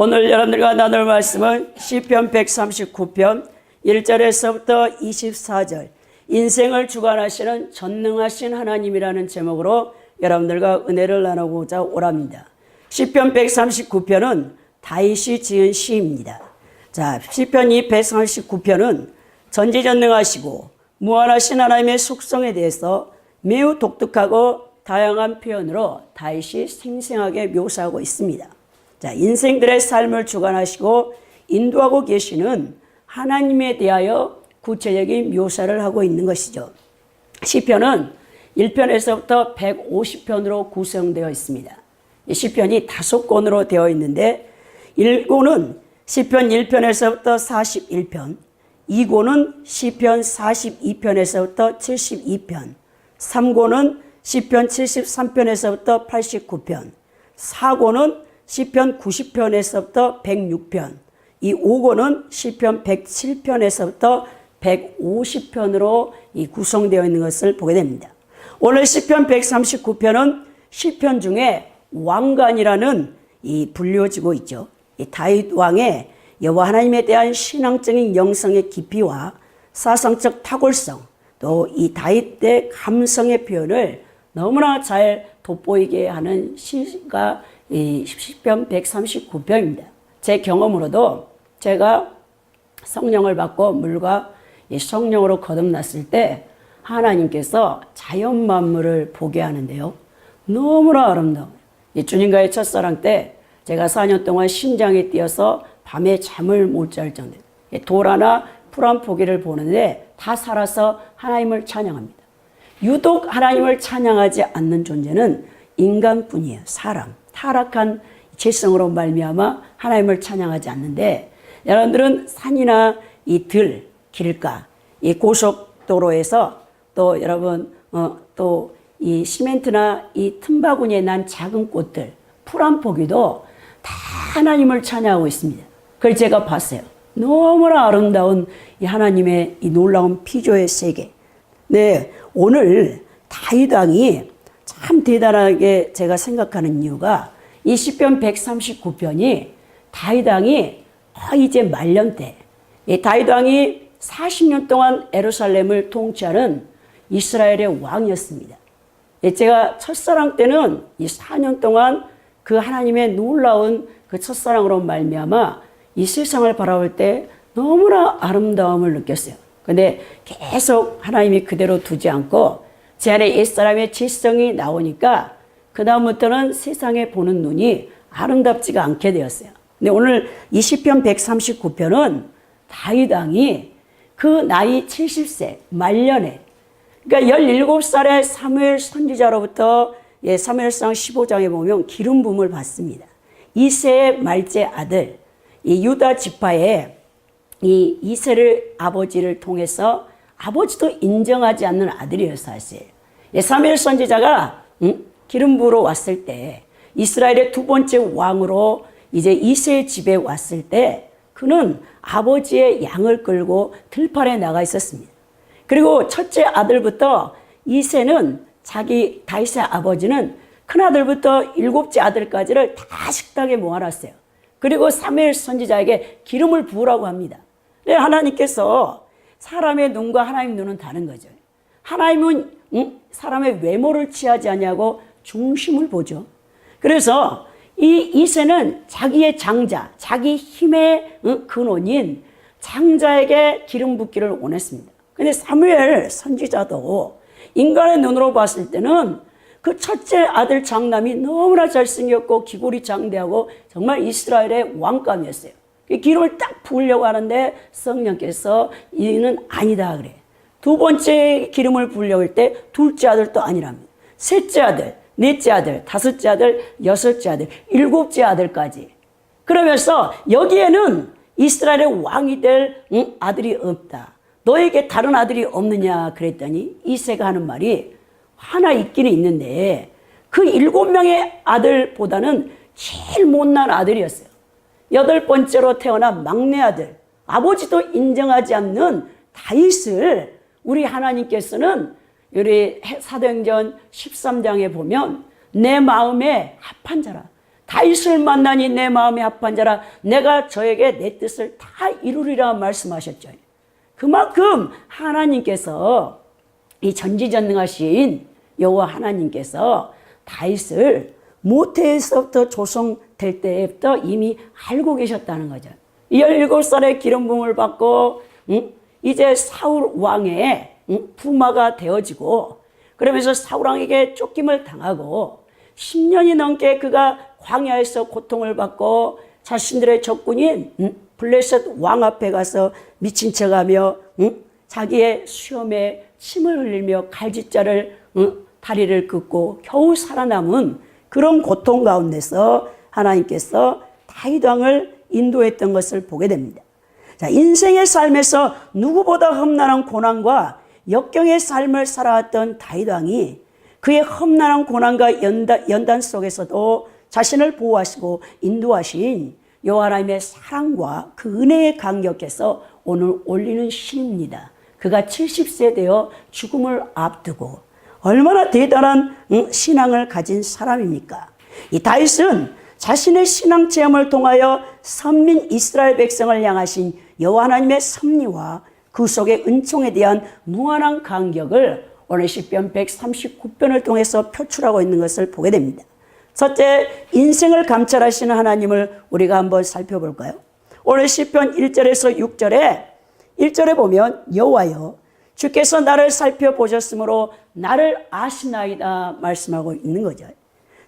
오늘 여러분들과 나눌 말씀은 시편 139편 1절에서부터 24절 인생을 주관하시는 전능하신 하나님이라는 제목으로 여러분들과 은혜를 나누고자 오랍니다. 시편 139편은 다윗이 지은 시입니다. 자, 시편 이 139편은 전지전능하시고 무한하신 하나님의 속성에 대해서 매우 독특하고 다양한 표현으로 다윗이 생생하게 묘사하고 있습니다. 자, 인생들의 삶을 주관하시고 인도하고 계시는 하나님에 대하여 구체적인 묘사를 하고 있는 것이죠. 시편은 1편에서부터 150편으로 구성되어 있습니다. 이 시편이 5권으로 되어 있는데 1권은 시편 1편에서부터 41편, 2권은 시편 42편에서부터 72편, 3권은 시편 73편에서부터 89편, 4권은 시편 90편에서부터 106편, 이 5권은 시편 107편에서부터 150편으로 구성되어 있는 것을 보게 됩니다. 오늘 시편 139편은 시편 중에 왕관이라는 불려지고 있죠. 이 다윗 왕의 여호와 하나님에 대한 신앙적인 영성의 깊이와 사상적 탁월성, 또 이 다윗의 감성의 표현을 너무나 잘 돋보이게 하는 시가 이 시편 139편입니다. 제 경험으로도 제가 성령을 받고 물과 성령으로 거듭났을 때 하나님께서 자연 만물을 보게 하는데요. 너무나 아름다워요. 주님과의 첫사랑 때 제가 4년 동안 심장이 뛰어서 밤에 잠을 못 잘 정도예요. 돌 하나 풀 한 포기를 보는데 다 살아서 하나님을 찬양합니다. 유독 하나님을 찬양하지 않는 존재는 인간뿐이에요. 사람, 타락한 죄성으로 말미암아 하나님을 찬양하지 않는데, 여러분들은 산이나 이 들, 길가, 이 고속도로에서 또 여러분 또 이 시멘트나 이 틈바구니에 난 작은 꽃들, 풀 한 포기도 다 하나님을 찬양하고 있습니다. 그걸 제가 봤어요. 너무나 아름다운 이 하나님의 이 놀라운 피조의 세계. 네, 오늘 다윗 왕이 참 대단하게 제가 생각하는 이유가 이 시편 139편이 다윗 왕이 이제 말년 때, 이 다윗 왕이 40년 동안 예루살렘을 통치하는 이스라엘의 왕이었습니다. 제가 첫사랑 때는 이 4년 동안 그 하나님의 놀라운 그 첫사랑으로 말미암아 이 세상을 바라볼 때 너무나 아름다움을 느꼈어요. 근데 계속 하나님이 그대로 두지 않고 제 안에 옛사람의 지성이 나오니까 그 다음부터는 세상에 보는 눈이 아름답지가 않게 되었어요. 근데 오늘 이 시편 139편은 다윗 왕이 그 나이 70세 말년에, 그러니까 17살의 사무엘 선지자로부터 사무엘상 15장에 보면 기름 부음을 받습니다. 이새의 말째 아들, 이 유다 지파의 이 이새를 아버지를 통해서 아버지도 인정하지 않는 아들이었어요, 사실. 사무엘 선지자가 기름 부으러 왔을 때 이스라엘의 두 번째 왕으로 이제 이새의 집에 왔을 때 그는 아버지의 양을 끌고 들판에 나가 있었습니다. 그리고 첫째 아들부터 이새는 자기 다윗의 아버지는 큰아들부터 7째 아들까지를 다 식탁에 모아놨어요. 그리고 사무엘 선지자에게 기름을 부으라고 합니다. 하나님께서 사람의 눈과 하나님 눈은 다른 거죠. 하나님은 사람의 외모를 취하지 않냐고 중심을 보죠. 그래서 이 이새는 자기의 장자, 자기 힘의 근원인 장자에게 기름 붓기를 원했습니다. 근데 사무엘 선지자도 인간의 눈으로 봤을 때는 그 첫째 아들 장남이 너무나 잘생겼고 기골이 장대하고 정말 이스라엘의 왕감이었어요. 기름을 딱 부으려고 하는데 성령께서 이는 아니다 그래. 두 번째 기름을 부으려고 할 때 둘째 아들도 아니랍니다. 셋째 아들, 넷째 아들, 다섯째 아들, 여섯째 아들, 7째 아들까지. 그러면서 여기에는 이스라엘의 왕이 될 아들이 없다. 너에게 다른 아들이 없느냐 그랬더니 이새가 하는 말이 하나 있기는 있는데 그 7명의 아들보다는 제일 못난 아들이었어요. 8번째로 태어난 막내 아들, 아버지도 인정하지 않는 다윗을 우리 하나님께서는 우리 사도행전 13장에 보면 내 마음에 합한 자라, 다윗을 만나니 내 마음이 합한 자라 내가 저에게 내 뜻을 다 이루리라 말씀하셨죠. 그만큼 하나님께서 이 전지전능하신 여호와 하나님께서 다윗을 모태에서부터 조성될 때부터 이미 알고 계셨다는 거죠. 17살에 기름 부음을 받고 이제 사울 왕의 부마가 되어지고 그러면서 사울 왕에게 쫓김을 당하고 10년이 넘게 그가 광야에서 고통을 받고 자신들의 적군인 블레셋 왕 앞에 가서 미친 척하며 자기의 수염에 침을 흘리며 갈짓자를 다리를 긋고 겨우 살아남은 그런 고통 가운데서 하나님께서 다윗 왕을 인도했던 것을 보게 됩니다. 자, 인생의 삶에서 누구보다 험난한 고난과 역경의 삶을 살아왔던 다윗 왕이 그의 험난한 고난과 연단 속에서도 자신을 보호하시고 인도하신 여호와 하나님의 사랑과 그 은혜에 감격해서 오늘 올리는 시입니다. 그가 70세 되어 죽음을 앞두고 얼마나 대단한 신앙을 가진 사람입니까? 이 다윗은 자신의 신앙 체험을 통하여 선민 이스라엘 백성을 향하신 여호와 하나님의 섭리와 그 속의 은총에 대한 무한한 감격을 오늘 시편 139편을 통해서 표출하고 있는 것을 보게 됩니다. 첫째, 인생을 감찰하시는 하나님을 우리가 한번 살펴볼까요? 오늘 시편 1절에서 1절에 보면 여호와여 주께서 나를 살펴보셨으므로 나를 아시나이다 말씀하고 있는 거죠.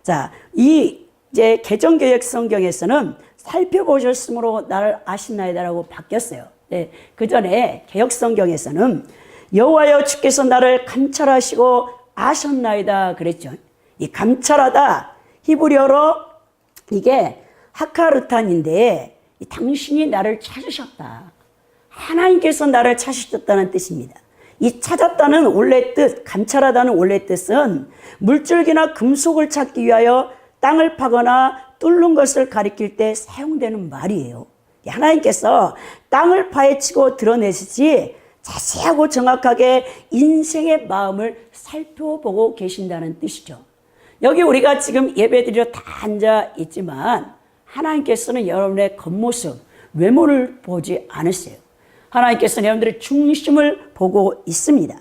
자, 이제 개정개혁 성경에서는 살펴보셨으므로 나를 아시나이다라고 바뀌었어요. 네, 그 전에 개혁 성경에서는 여호와여 주께서 나를 감찰하시고 아셨나이다 그랬죠. 이 감찰하다 히브리어로 이게 하카르탄인데 당신이 나를 찾으셨다. 하나님께서 나를 찾으셨다는 뜻입니다. 이 찾았다는 원래 뜻, 감찰하다는 원래 뜻은 물줄기나 금속을 찾기 위하여 땅을 파거나 뚫는 것을 가리킬 때 사용되는 말이에요. 하나님께서 땅을 파헤치고 드러내시지 자세하고 정확하게 인생의 마음을 살펴보고 계신다는 뜻이죠. 여기 우리가 지금 예배드리러 다 앉아 있지만 하나님께서는 여러분의 겉모습, 외모를 보지 않으세요. 하나님께서는 여러분들의 중심을 보고 있습니다.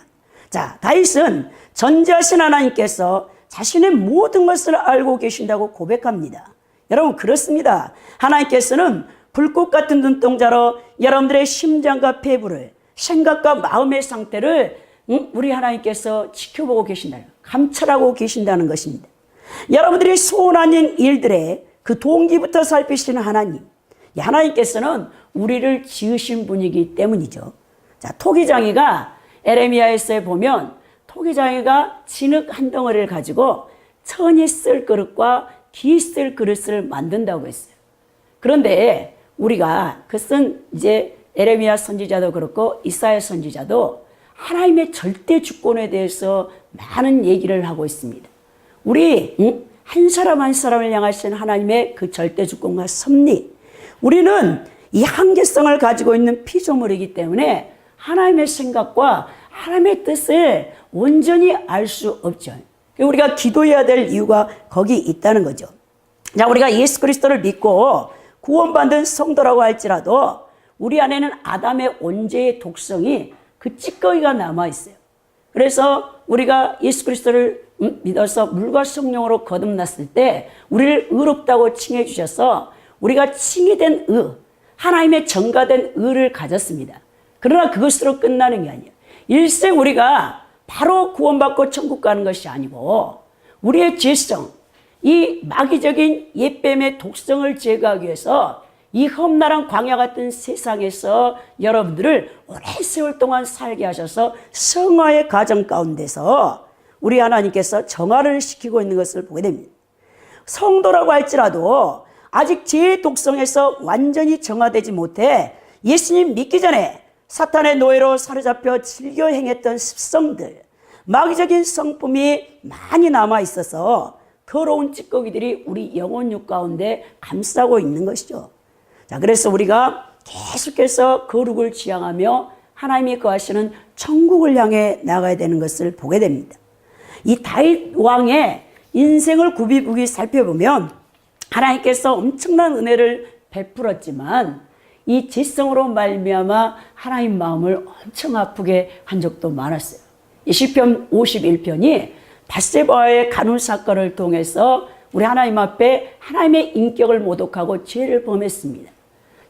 자, 다윗은 전지하신 하나님께서 자신의 모든 것을 알고 계신다고 고백합니다. 여러분 그렇습니다. 하나님께서는 불꽃 같은 눈동자로 여러분들의 심장과 폐부를, 생각과 마음의 상태를 우리 하나님께서 지켜보고 계신다는, 감찰하고 계신다는 것입니다. 여러분들이 소원한 일들의 그 동기부터 살피시는 하나님, 하나님께서는 우리를 지으신 분이기 때문이죠. 자, 토기장이가 에레미야에서 보면 토기장이가 진흙 한 덩어리를 가지고 천이 쓸 그릇과 기 쓸 그릇을 만든다고 했어요. 그런데 우리가 그것은 이제 에레미야 선지자도 그렇고 이사야 선지자도 하나님의 절대 주권에 대해서 많은 얘기를 하고 있습니다. 우리 한 사람 한 사람을 향하신 하나님의 그 절대 주권과 섭리, 우리는 이 한계성을 가지고 있는 피조물이기 때문에 하나님의 생각과 하나님의 뜻을 온전히 알 수 없죠. 우리가 기도해야 될 이유가 거기 있다는 거죠. 자, 우리가 예수 그리스도를 믿고 구원받은 성도라고 할지라도 우리 안에는 아담의 원죄의 독성이 그 찌꺼기가 남아있어요. 그래서 우리가 예수 그리스도를 믿어서 물과 성령으로 거듭났을 때 우리를 의롭다고 칭해 주셔서 우리가 칭의된 의, 하나님의 전가된 의를 가졌습니다. 그러나 그것으로 끝나는 게 아니에요. 일생 우리가 바로 구원받고 천국 가는 것이 아니고 우리의 죄성, 이 마귀적인 옛뱀의 독성을 제거하기 위해서 이 험난한 광야 같은 세상에서 여러분들을 오랜 세월 동안 살게 하셔서 성화의 과정 가운데서 우리 하나님께서 정화를 시키고 있는 것을 보게 됩니다. 성도라고 할지라도 아직 죄의 독성에서 완전히 정화되지 못해 예수님 믿기 전에 사탄의 노예로 사로잡혀 즐겨 행했던 습성들, 마귀적인 성품이 많이 남아 있어서 더러운 찌꺼기들이 우리 영혼육 가운데 감싸고 있는 것이죠. 자, 그래서 우리가 계속해서 거룩을 지향하며 하나님이 거하시는 천국을 향해 나가야 되는 것을 보게 됩니다. 이 다윗 왕의 인생을 굽이부기 살펴보면 하나님께서 엄청난 은혜를 베풀었지만 이 지성으로 말미암아 하나님 마음을 엄청 아프게 한 적도 많았어요. 이 시편 51편이 밧세바와의 간음 사건을 통해서 우리 하나님 앞에 하나님의 인격을 모독하고 죄를 범했습니다.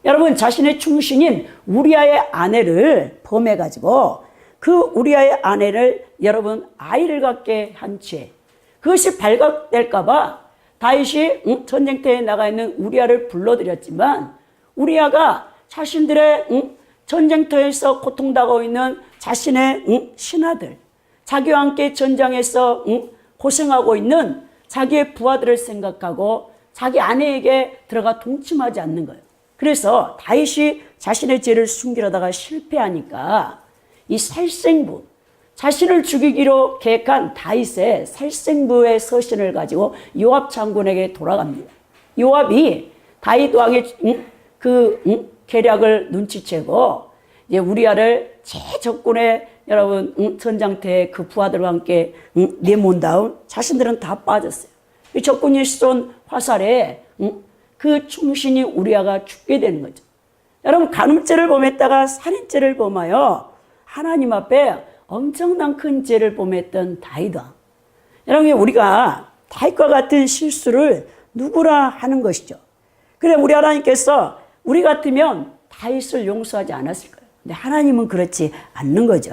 여러분, 자신의 충신인 우리아의 아내를 범해가지고 그 우리아의 아내를 여러분 아이를 갖게 한 죄, 그것이 발각될까봐 다윗이 전쟁터에 나가 있는 우리아를 불러들였지만 우리아가 자신들의 전쟁터에서 고통당하고 있는 자신의 신하들, 자기와 함께 전장에서 고생하고 있는 자기의 부하들을 생각하고 자기 아내에게 들어가 동침하지 않는 거예요. 그래서 다윗이 자신의 죄를 숨기려다가 실패하니까 이 살생부, 자신을 죽이기로 계획한 다윗의 살생부의 서신을 가지고 요압 장군에게 돌아갑니다. 요압이 다윗 왕의 계략을 눈치채고 이제 우리아를 제적군의 여러분 전장터에 그 부하들과 함께 내몬 다음 자신들은 다 빠졌어요. 이 적군이 쏜 화살에 그 충신이 우리아가 죽게 되는 거죠. 여러분, 간음죄를 범했다가 살인죄를 범하여 하나님 앞에 엄청난 큰 죄를 범했던 다윗 왕. 여러분, 우리가 다윗과 같은 실수를 누구나 하는 것이죠. 그래, 우리 하나님께서 우리 같으면 다윗을 용서하지 않았을 거예요. 근데 하나님은 그렇지 않는 거죠.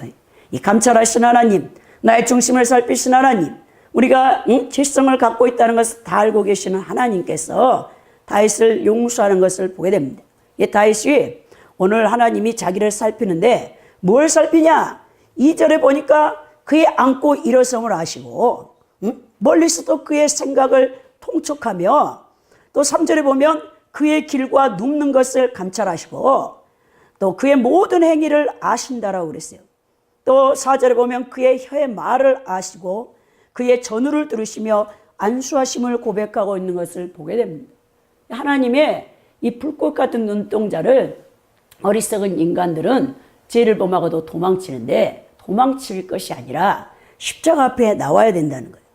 이 감찰하신 하나님, 나의 중심을 살피신 하나님, 우리가 질성을 갖고 있다는 것을 다 알고 계시는 하나님께서 다윗을 용서하는 것을 보게 됩니다. 이 다윗이 오늘 하나님이 자기를 살피는데 뭘 살피냐? 2절에 보니까 그의 안고 일어섬을 아시고 멀리서도 그의 생각을 통촉하며 또 3절에 보면 그의 길과 눕는 것을 감찰하시고 또 그의 모든 행위를 아신다라고 그랬어요. 또 4절에 보면 그의 혀의 말을 아시고 그의 전우를 들으시며 안수하심을 고백하고 있는 것을 보게 됩니다. 하나님의 이 불꽃 같은 눈동자를 어리석은 인간들은 죄를 범하고도 도망치는데 도망칠 것이 아니라 십자가 앞에 나와야 된다는 거예요.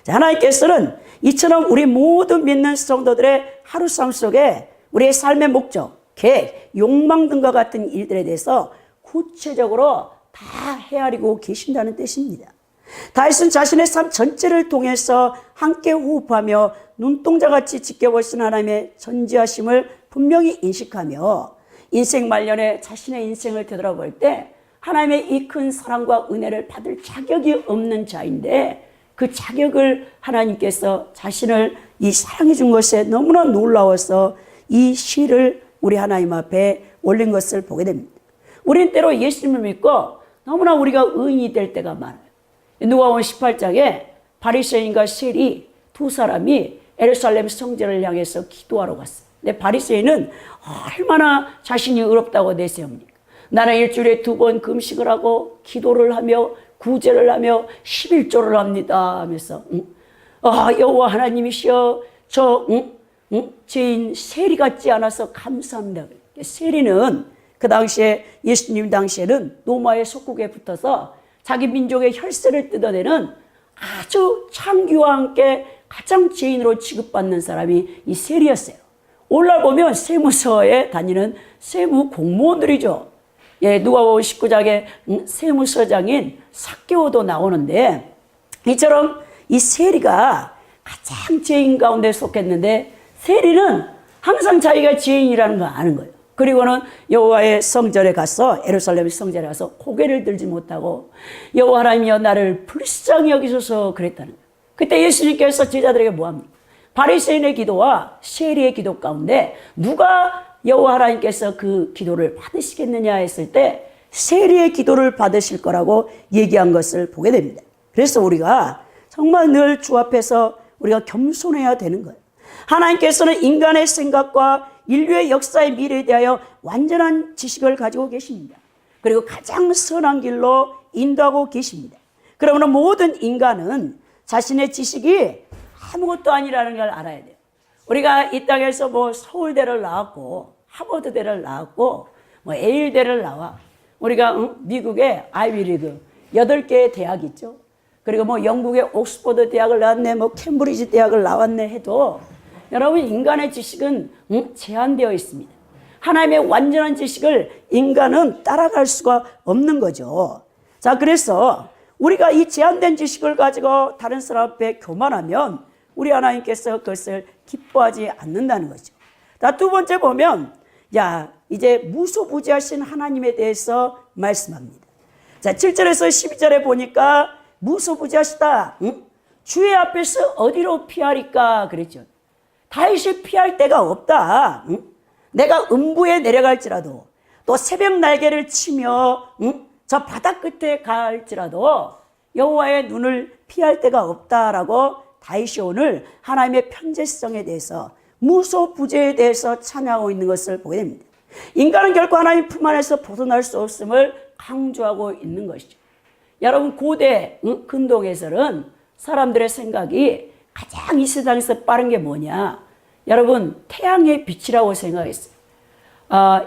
하나님께서는 이처럼 우리 모든 믿는 성도들의 하루 삶 속에 우리의 삶의 목적, 계획, 욕망 등과 같은 일들에 대해서 구체적으로 다 헤아리고 계신다는 뜻입니다. 다윗은 자신의 삶 전체를 통해서 함께 호흡하며 눈동자같이 지켜보신 하나님의 전지하심을 분명히 인식하며 인생 말년에 자신의 인생을 되돌아볼 때 하나님의 이 큰 사랑과 은혜를 받을 자격이 없는 자인데 그 자격을 하나님께서 자신을 이 사랑해 준 것에 너무나 놀라워서 이 시를 우리 하나님 앞에 올린 것을 보게 됩니다. 우리는 때로 예수님을 믿고 너무나 우리가 의인이 될 때가 많아요. 누가복음 18장에 바리새인과 세리 두 사람이 예루살렘 성전을 향해서 기도하러 갔어요. 근데 바리새인은 얼마나 자신이 의롭다고 내세웁니까? 나는 일주일에 2번 금식을 하고 기도를 하며 구제를 하며 11조를 합니다 하면서 여호와 하나님이시여 저 죄인 세리 같지 않아서 감사합니다. 세리는 그 당시에 예수님 당시에는 로마의 속국에 붙어서 자기 민족의 혈세를 뜯어내는 아주 창기와 함께 가장 죄인으로 취급받는 사람이 이 세리였어요. 오늘날 보면 세무서에 다니는 세무 공무원들이죠. 예, 누가복음 19장에 세무서장인 삭개오도 나오는데 이처럼 이 세리가 가장 죄인 가운데 속했는데 세리는 항상 자기가 죄인이라는 걸 아는 거예요. 그리고는 여호와의 성전에 가서 예루살렘 성전에 가서 고개를 들지 못하고 여호와 하나님이여 나를 불쌍히 여기소서 그랬다는 거예요. 그때 예수님께서 제자들에게 뭐합니까? 바리새인의 기도와 세리의 기도 가운데 누가 여호와 하나님께서 그 기도를 받으시겠느냐 했을 때 세리의 기도를 받으실 거라고 얘기한 것을 보게 됩니다. 그래서 우리가 정말 늘 주 앞에서 우리가 겸손해야 되는 거예요. 하나님께서는 인간의 생각과 인류의 역사의 미래에 대하여 완전한 지식을 가지고 계십니다. 그리고 가장 선한 길로 인도하고 계십니다. 그러므로 모든 인간은 자신의 지식이 아무것도 아니라는 걸 알아야 돼요. 우리가 이 땅에서 뭐 서울대를 나왔고 하버드대를 나왔고 뭐 예일대를 나와. 우리가 미국의 아이비리그 8개의 대학이 있죠. 그리고 뭐 영국의 옥스퍼드 대학을 나왔네, 뭐 캠브리지 대학을 나왔네 해도 여러분, 인간의 지식은 제한되어 있습니다. 하나님의 완전한 지식을 인간은 따라갈 수가 없는 거죠. 자, 그래서 우리가 이 제한된 지식을 가지고 다른 사람 앞에 교만하면 우리 하나님께서 그것을 기뻐하지 않는다는 거죠. 자, 두 번째 보면, 이제 무소부지하신 하나님에 대해서 말씀합니다. 자, 7절에서 12절에 보니까 무소부지하시다. 주의 앞에서 어디로 피하리까? 그랬죠. 다윗이 피할 데가 없다. 내가 음부에 내려갈지라도, 또 새벽 날개를 치며 저 바다 끝에 갈지라도 여호와의 눈을 피할 데가 없다라고 다윗이 오늘 하나님의 편재성에 대해서, 무소부재에 대해서 찬양하고 있는 것을 보게 됩니다. 인간은 결코 하나님 품 안에서 벗어날 수 없음을 강조하고 있는 것이죠. 여러분, 고대 근동에서는 사람들의 생각이 가장 이 세상에서 빠른 게 뭐냐? 여러분, 태양의 빛이라고 생각했어요.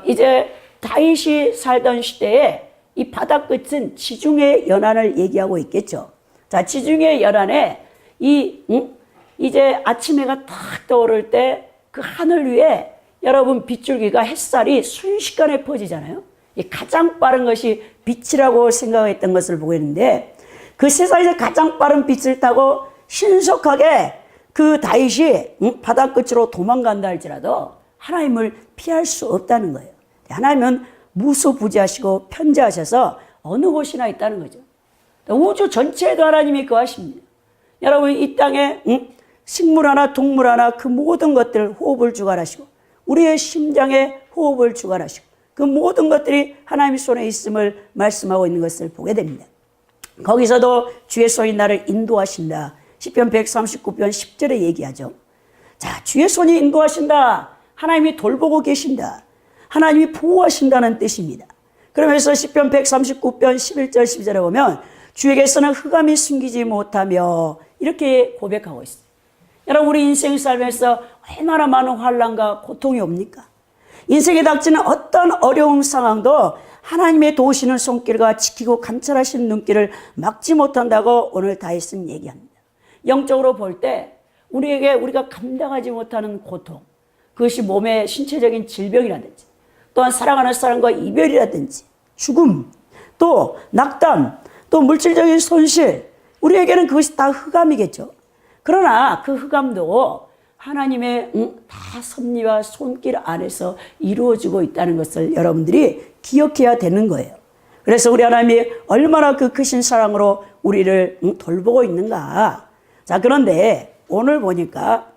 이제 다윗이 살던 시대에 이 바다 끝은 지중해 연안을 얘기하고 있겠죠. 자, 지중해 연안에 이제 아침 해가 탁 떠오를 때 그 하늘 위에 여러분 빗줄기가, 햇살이 순식간에 퍼지잖아요. 가장 빠른 것이 빛이라고 생각했던 것을 보겠는데, 그 세상에서 가장 빠른 빛을 타고 신속하게 그 다윗이 바다 끝으로 도망간다 할지라도 하나님을 피할 수 없다는 거예요. 하나님은 무소부지하시고 편재하셔서 어느 곳이나 있다는 거죠. 우주 전체에도 하나님이 거하십니다. 여러분, 이 땅에 식물 하나, 동물 하나, 그 모든 것들 호흡을 주관하시고, 우리의 심장에 호흡을 주관하시고, 그 모든 것들이 하나님의 손에 있음을 말씀하고 있는 것을 보게 됩니다. 거기서도 주의 손이 나를 인도하신다. 시편 139편 10절에 얘기하죠. 자, 주의 손이 인도하신다. 하나님이 돌보고 계신다. 하나님이 보호하신다는 뜻입니다. 그러면서 시편 139편 11절 12절에 보면 주에게서는 흑암이 숨기지 못하며 이렇게 고백하고 있어요. 여러분, 우리 인생 살면서 얼마나 많은 환난과 고통이 옵니까? 인생에 닥치는 어떤 어려운 상황도 하나님의 도우시는 손길과 지키고 감찰하시는 눈길을 막지 못한다고 오늘 다윗은 얘기합니다. 영적으로 볼 때 우리가 감당하지 못하는 고통, 그것이 몸의 신체적인 질병이라든지, 또한 사랑하는 사람과 이별이라든지, 죽음, 또 낙담, 또 물질적인 손실, 우리에게는 그것이 다 흑암이겠죠. 그러나 그 흑암도 하나님의 다 섭리와 손길 안에서 이루어지고 있다는 것을 여러분들이 기억해야 되는 거예요. 그래서 우리 하나님이 얼마나 그 크신 사랑으로 우리를 돌보고 있는가. 자, 그런데 오늘 보니까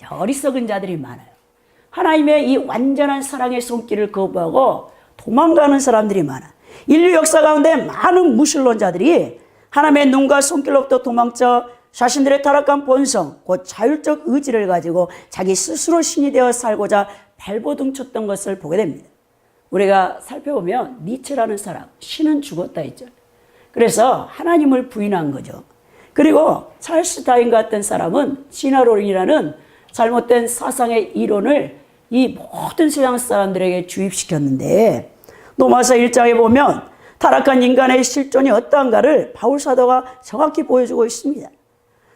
어리석은 자들이 많아요. 하나님의 이 완전한 사랑의 손길을 거부하고 도망가는 사람들이 많아. 인류 역사 가운데 많은 무신론자들이 하나님의 눈과 손길로부터 도망쳐 자신들의 타락한 본성, 곧 자율적 의지를 가지고 자기 스스로 신이 되어 살고자 발버둥 쳤던 것을 보게 됩니다. 우리가 살펴보면 니체라는 사람, 신은 죽었다 했죠. 그래서 하나님을 부인한 거죠. 그리고 찰스 다윈 같은 사람은 진화론이라는 잘못된 사상의 이론을 이 모든 세상 사람들에게 주입시켰는데, 로마서 1장에 보면 타락한 인간의 실존이 어떠한가를 바울 사도가 정확히 보여주고 있습니다.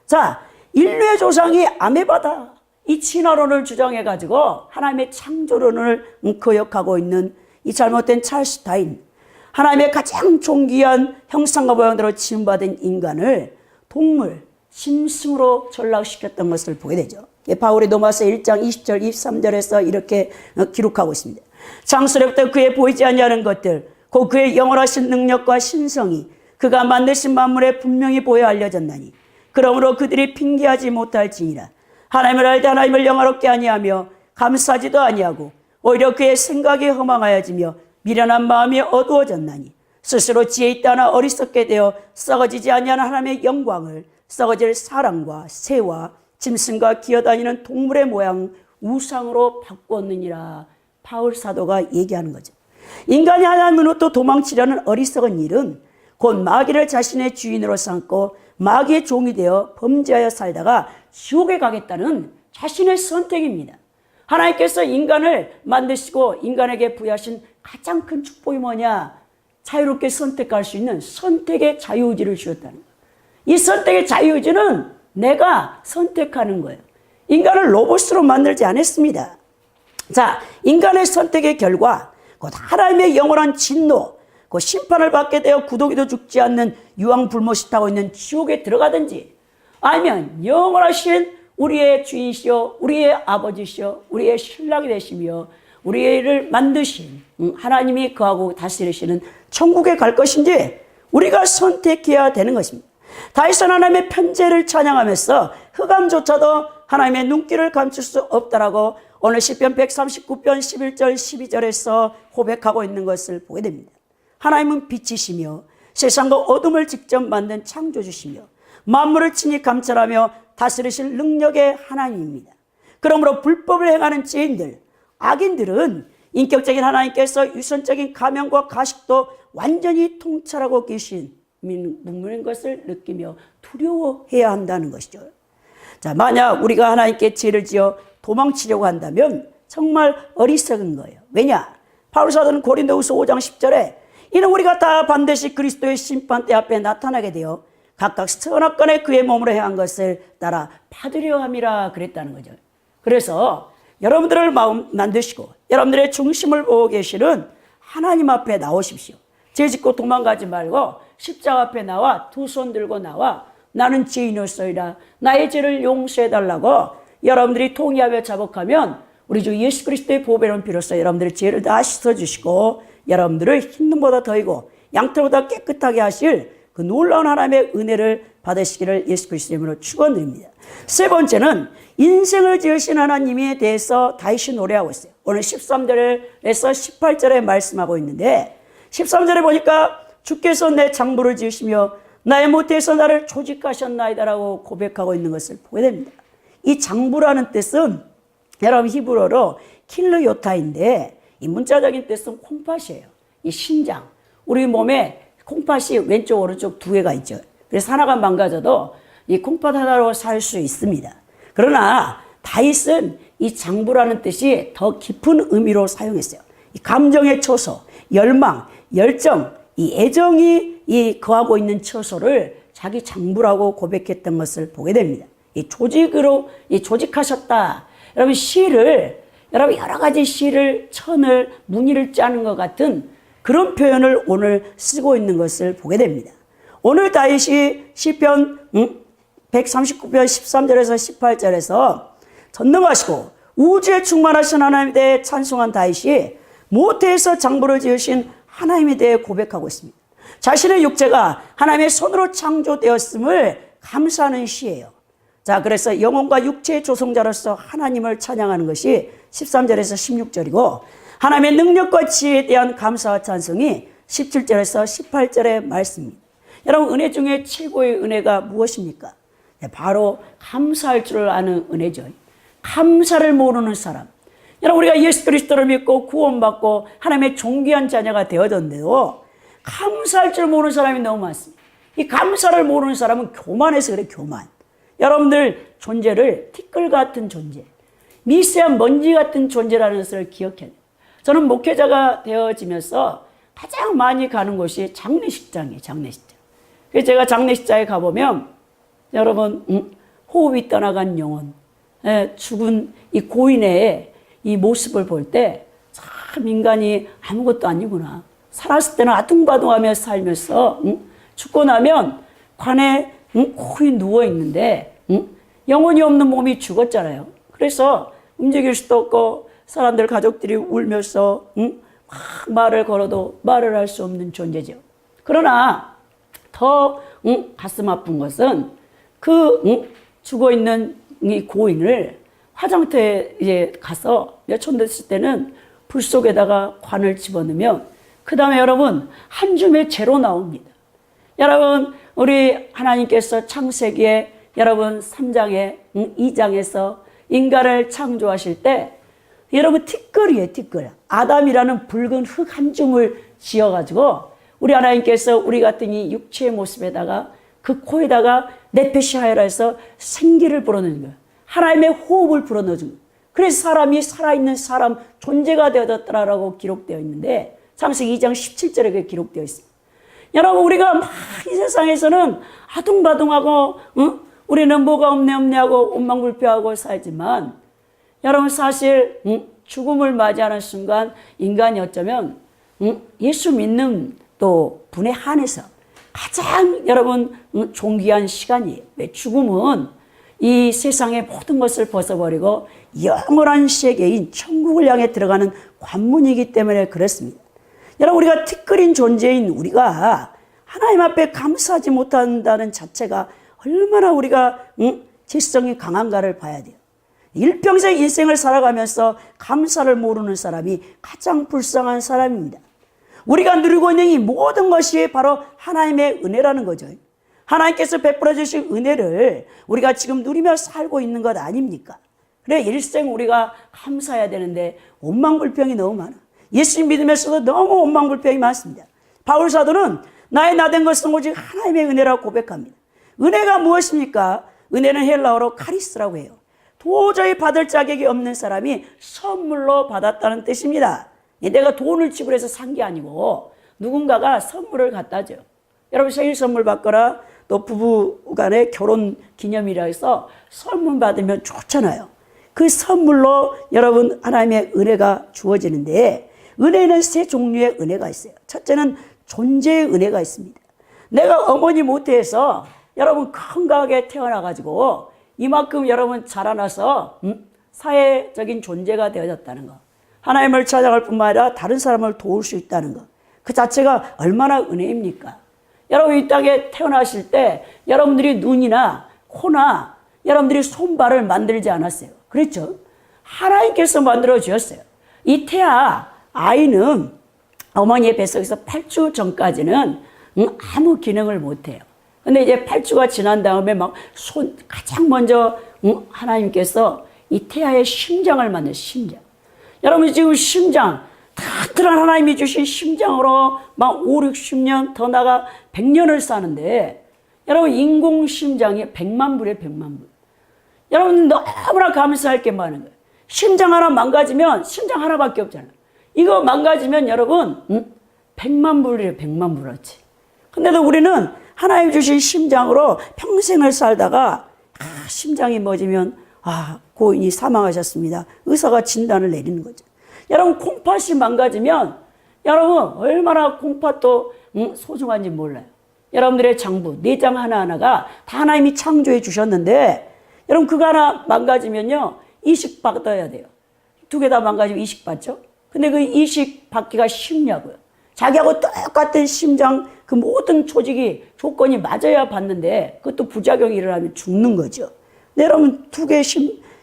자, 인류의 조상이 아메바다, 이 진화론을 주장해가지고 하나님의 창조론을 거역하고 있는 이 잘못된 찰스 다윈, 하나님의 가장 존귀한 형상과 모양대로 지음받은 인간을 동물, 짐승으로 전락시켰던 것을 보게 되죠. 바울이 로마서 1장 20절 23절에서 이렇게 기록하고 있습니다. 창세로부터 그의 보이지 아니하는 것들, 곧 그의 영원하신 능력과 신성이 그가 만드신 만물에 분명히 보여 알려졌나니, 그러므로 그들이 핑계하지 못할지니라. 하나님을 알되 하나님을 영화롭게 아니하며 감사하지도 아니하고 오히려 그의 생각이 허망하여지며 미련한 마음이 어두워졌나니, 스스로 지혜 있다나 어리석게 되어 썩어지지 아니하는 하나님의 영광을 썩어질 사람과 새와 짐승과 기어다니는 동물의 모양 우상으로 바꾸었느니라. 바울 사도가 얘기하는 거죠. 인간이 하나님으로부터 도망치려는 어리석은 일은 곧 마귀를 자신의 주인으로 삼고 마귀의 종이 되어 범죄하여 살다가 지옥에 가겠다는 자신의 선택입니다. 하나님께서 인간을 만드시고 인간에게 부여하신 가장 큰 축복이 뭐냐? 자유롭게 선택할 수 있는 선택의 자유의지를 주셨다는 거예요. 이 선택의 자유의지는 내가 선택하는 거예요. 인간을 로봇으로 만들지 않았습니다. 자, 인간의 선택의 결과 곧 하나님의 영원한 진노, 그 심판을 받게 되어 구더기도 죽지 않는 유황불못이 타고 있는 지옥에 들어가든지, 아니면 영원하신 우리의 주인이시여 우리의 아버지시여 우리의 신랑이 되시며 우리를 만드신 하나님이 거하고 다스리시는 천국에 갈 것인지 우리가 선택해야 되는 것입니다. 다윗은 하나님의 편재를 찬양하면서 흑암조차도 하나님의 눈길을 감출 수 없다라고 오늘 시편 139편 11절 12절에서 고백하고 있는 것을 보게 됩니다. 하나님은 빛이시며 세상과 어둠을 직접 만든 창조주시며 만물을 친히 감찰하며 다스리실 능력의 하나님입니다. 그러므로 불법을 행하는 죄인들, 악인들은 인격적인 하나님께서 유선적인 가면과 가식도 완전히 통찰하고 계신 문무인 것을 느끼며 두려워해야 한다는 것이죠. 자, 만약 우리가 하나님께 죄를 지어 도망치려고 한다면 정말 어리석은 거예요. 왜냐? 바울 사도는 고린도후서 5장 10절에 이는 우리가 다 반드시 그리스도의 심판대 앞에 나타나게 되어 각각 선악간에 그의 몸으로 행한 것을 따라 받으려 함이라 그랬다는 거죠. 그래서 여러분들을 마음 만드시고 여러분들의 중심을 보고 계시는 하나님 앞에 나오십시오. 죄 짓고 도망가지 말고 십자가 앞에 나와 두 손 들고 나와 나는 죄인이었소이다. 나의 죄를 용서해달라고 여러분들이 통의하며 자복하면 우리 주 예수 그리스도의 보배로운 피로써 여러분들의 죄를 다 씻어주시고 여러분들을 흰눈보다 더이고 양털보다 깨끗하게 하실 그 놀라운 하나님의 은혜를 받으시기를 예수 그리스도의 이름으로 축원드립니다. 세 번째는 인생을 지으신 하나님에 대해서 다윗이 노래하고 있어요. 오늘 13절에서 18절에 말씀하고 있는데 13절에 보니까 주께서 내 장부를 지으시며 나의 모태에서 나를 조직하셨나이다라고 고백하고 있는 것을 보게 됩니다. 이 장부라는 뜻은 여러분 히브리어로 킬르요타인데 이 문자적인 뜻은 콩팥이에요. 이 신장, 우리 몸에 콩팥이 왼쪽 오른쪽 두 개가 있죠. 그래서 하나가 망가져도 이 콩팥 하나로 살 수 있습니다. 그러나 다윗은 이 장부라는 뜻이 더 깊은 의미로 사용했어요. 이 감정의 처소, 열망, 열정, 이 애정이 이 거하고 있는 처소를 자기 장부라고 고백했던 것을 보게 됩니다. 이 조직으로 이 조직하셨다. 여러분 시를 여러분 여러 가지 시를 천을 무늬를 짜는 것 같은 그런 표현을 오늘 쓰고 있는 것을 보게 됩니다. 오늘 다윗이 시편 139편 13절에서 18절에서 전능하시고 우주에 충만하신 하나님에 대해 찬송한 다윗이 모태에서 장부를 지으신 하나님에 대해 고백하고 있습니다. 자신의 육체가 하나님의 손으로 창조되었음을 감사하는 시예요. 자, 그래서 영혼과 육체의 조성자로서 하나님을 찬양하는 것이 13절에서 16절이고 하나님의 능력과 지혜에 대한 감사와 찬송이 17절에서 18절의 말씀입니다. 여러분 은혜 중에 최고의 은혜가 무엇입니까? 바로 감사할 줄 아는 은혜죠. 감사를 모르는 사람. 여러분 우리가 예수 그리스도를 믿고 구원받고 하나님의 존귀한 자녀가 되어졌는데도 감사할 줄 모르는 사람이 너무 많습니다. 이 감사를 모르는 사람은 교만해서 그래, 교만. 여러분들 존재를 티끌 같은 존재, 미세한 먼지 같은 존재라는 것을 기억해야 돼요. 저는 목회자가 되어지면서 가장 많이 가는 곳이 장례식장이에요. 장례식장. 그래서 제가 장례식장에 가보면 여러분 호흡이 떠나간 영혼, 죽은 이 고인의 이 모습을 볼 때 참 인간이 아무것도 아니구나. 살았을 때는 아둥바둥하며 살면서 죽고 나면 관에 거의 누워있는데 영혼이 없는 몸이 죽었잖아요. 그래서 움직일 수도 없고 사람들 가족들이 울면서 막 말을 걸어도 말을 할 수 없는 존재죠. 그러나 더 가슴 아픈 것은 그 죽어있는 이 고인을 화장터에 이제 가서 몇천 됐을 때는 불 속에다가 관을 집어넣으면 그 다음에 여러분 한 줌의 재로 나옵니다. 여러분 우리 하나님께서 창세기에 여러분 3장에 2장에서 인간을 창조하실 때 여러분 티끌이에요. 티끌. 아담이라는 붉은 흙 한 줌을 지어가지고 우리 하나님께서 우리 같은 이 육체의 모습에다가 그 코에다가 네페시 하여라 해서 생기를 불어넣는 거예요. 하나님의 호흡을 불어넣어준 거예요. 그래서 사람이 살아있는 사람 존재가 되어졌더라라고 기록되어 있는데 창세기 2장 17절에 그게 기록되어 있습니다. 여러분 우리가 막 이 세상에서는 아둥바둥하고 우리는 뭐가 없네 없네 하고 원망불평하고 살지만 여러분 사실 죽음을 맞이하는 순간 인간이 어쩌면 예수 믿는 또 분에 한해서 가장 여러분 존귀한 시간이에요. 왜? 죽음은 이 세상의 모든 것을 벗어버리고 영원한 세계인 천국을 향해 들어가는 관문이기 때문에 그렇습니다. 여러분 우리가 티끌인 존재인 우리가 하나님 앞에 감사하지 못한다는 자체가 얼마나 우리가 지성이 강한가를 봐야 돼요. 일평생 인생을 살아가면서 감사를 모르는 사람이 가장 불쌍한 사람입니다. 우리가 누리고 있는 이 모든 것이 바로 하나님의 은혜라는 거죠. 하나님께서 베풀어 주신 은혜를 우리가 지금 누리며 살고 있는 것 아닙니까? 그래 일생 우리가 감사해야 되는데 원망불평이 너무 많아. 예수 믿으면서도 너무 원망불평이 많습니다. 바울 사도는 나의 나된 것은 오직 하나님의 은혜라고 고백합니다. 은혜가 무엇입니까? 은혜는 헬라어로 카리스라고 해요. 도저히 받을 자격이 없는 사람이 선물로 받았다는 뜻입니다. 내가 돈을 지불해서 산 게 아니고 누군가가 선물을 갖다 줘요. 여러분 생일 선물 받거나 또 부부 간의 결혼 기념이라 해서 선물 받으면 좋잖아요. 그 선물로 여러분 하나님의 은혜가 주어지는데 은혜는 세 종류의 은혜가 있어요. 첫째는 존재의 은혜가 있습니다. 내가 어머니 모태에서 여러분 건강하게 태어나가지고 이만큼 여러분 자라나서 사회적인 존재가 되어졌다는 거. 하나님을 찾아갈 뿐만 아니라 다른 사람을 도울 수 있다는 것. 그 자체가 얼마나 은혜입니까? 여러분 이 땅에 태어나실 때 여러분들이 눈이나 코나 여러분들이 손발을 만들지 않았어요. 그렇죠? 하나님께서 만들어 주셨어요. 이 태아 아이는 어머니의 뱃속에서 8주 전까지는 아무 기능을 못해요. 근데 이제 8주가 지난 다음에 막 가장 먼저 하나님께서 이 태아의 심장을 만든 심장. 여러분 지금 심장 튼튼한 하나님이 주신 심장으로 막 5, 60년 더 나가 100년을 사는데 여러분 인공 심장이 100만 불이에요. 100만 불. 여러분 너무나 감사할 게 많은 거예요. 심장 하나 망가지면 심장 하나밖에 없잖아요. 이거 망가지면 여러분 100만 불이에요. 100만 불어치. 근데도 우리는 하나님 주신 심장으로 평생을 살다가 심장이 멎으면 고인이 사망하셨습니다. 의사가 진단을 내리는 거죠. 여러분 콩팥이 망가지면 여러분 얼마나 콩팥도 소중한지 몰라요. 여러분들의 장부, 내장 하나하나가 다 하나님이 창조해 주셨는데 여러분 그거 하나 망가지면요 이식 받아야 돼요. 두 개 다 망가지면 이식 받죠. 근데 그 이식 받기가 쉽냐고요. 자기하고 똑같은 심장 그 모든 조직이 조건이 맞아야 받는데 그것도 부작용이 일어나면 죽는 거죠. 근데 여러분 두 개의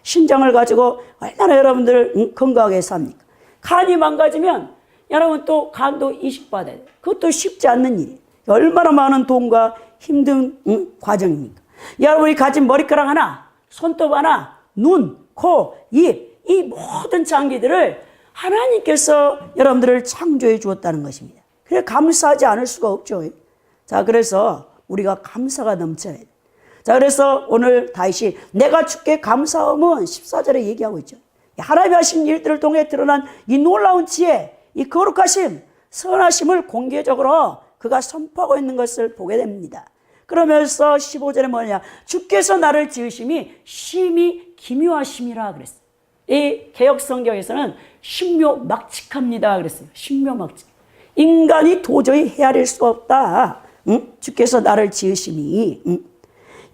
심장을 가지고 얼마나 여러분들 건강하게 삽니까? 간이 망가지면 여러분 또 간도 이식받아야 돼요. 그것도 쉽지 않는 일이에요. 얼마나 많은 돈과 힘든 과정입니까? 여러분이 가진 머리카락 하나, 손톱 하나, 눈, 코, 입, 이 모든 장기들을 하나님께서 여러분들을 창조해 주었다는 것입니다. 그래 감사하지 않을 수가 없죠. 자, 그래서 우리가 감사가 넘쳐야 돼요. 자, 그래서 오늘 다윗이 내가 주께 감사함은 14절에 얘기하고 있죠. 하나님이 하신 일들을 통해 드러난 이 놀라운 지혜, 이 거룩하심, 선하심을 공개적으로 그가 선포하고 있는 것을 보게 됩니다. 그러면서 15절에 뭐냐? 주께서 나를 지으심이 심히 기묘하심이라 그랬어요. 이 개역 성경에서는 신묘막측합니다 그랬어요. 신묘막측. 인간이 도저히 헤아릴 수 없다. 주께서 나를 지으심이.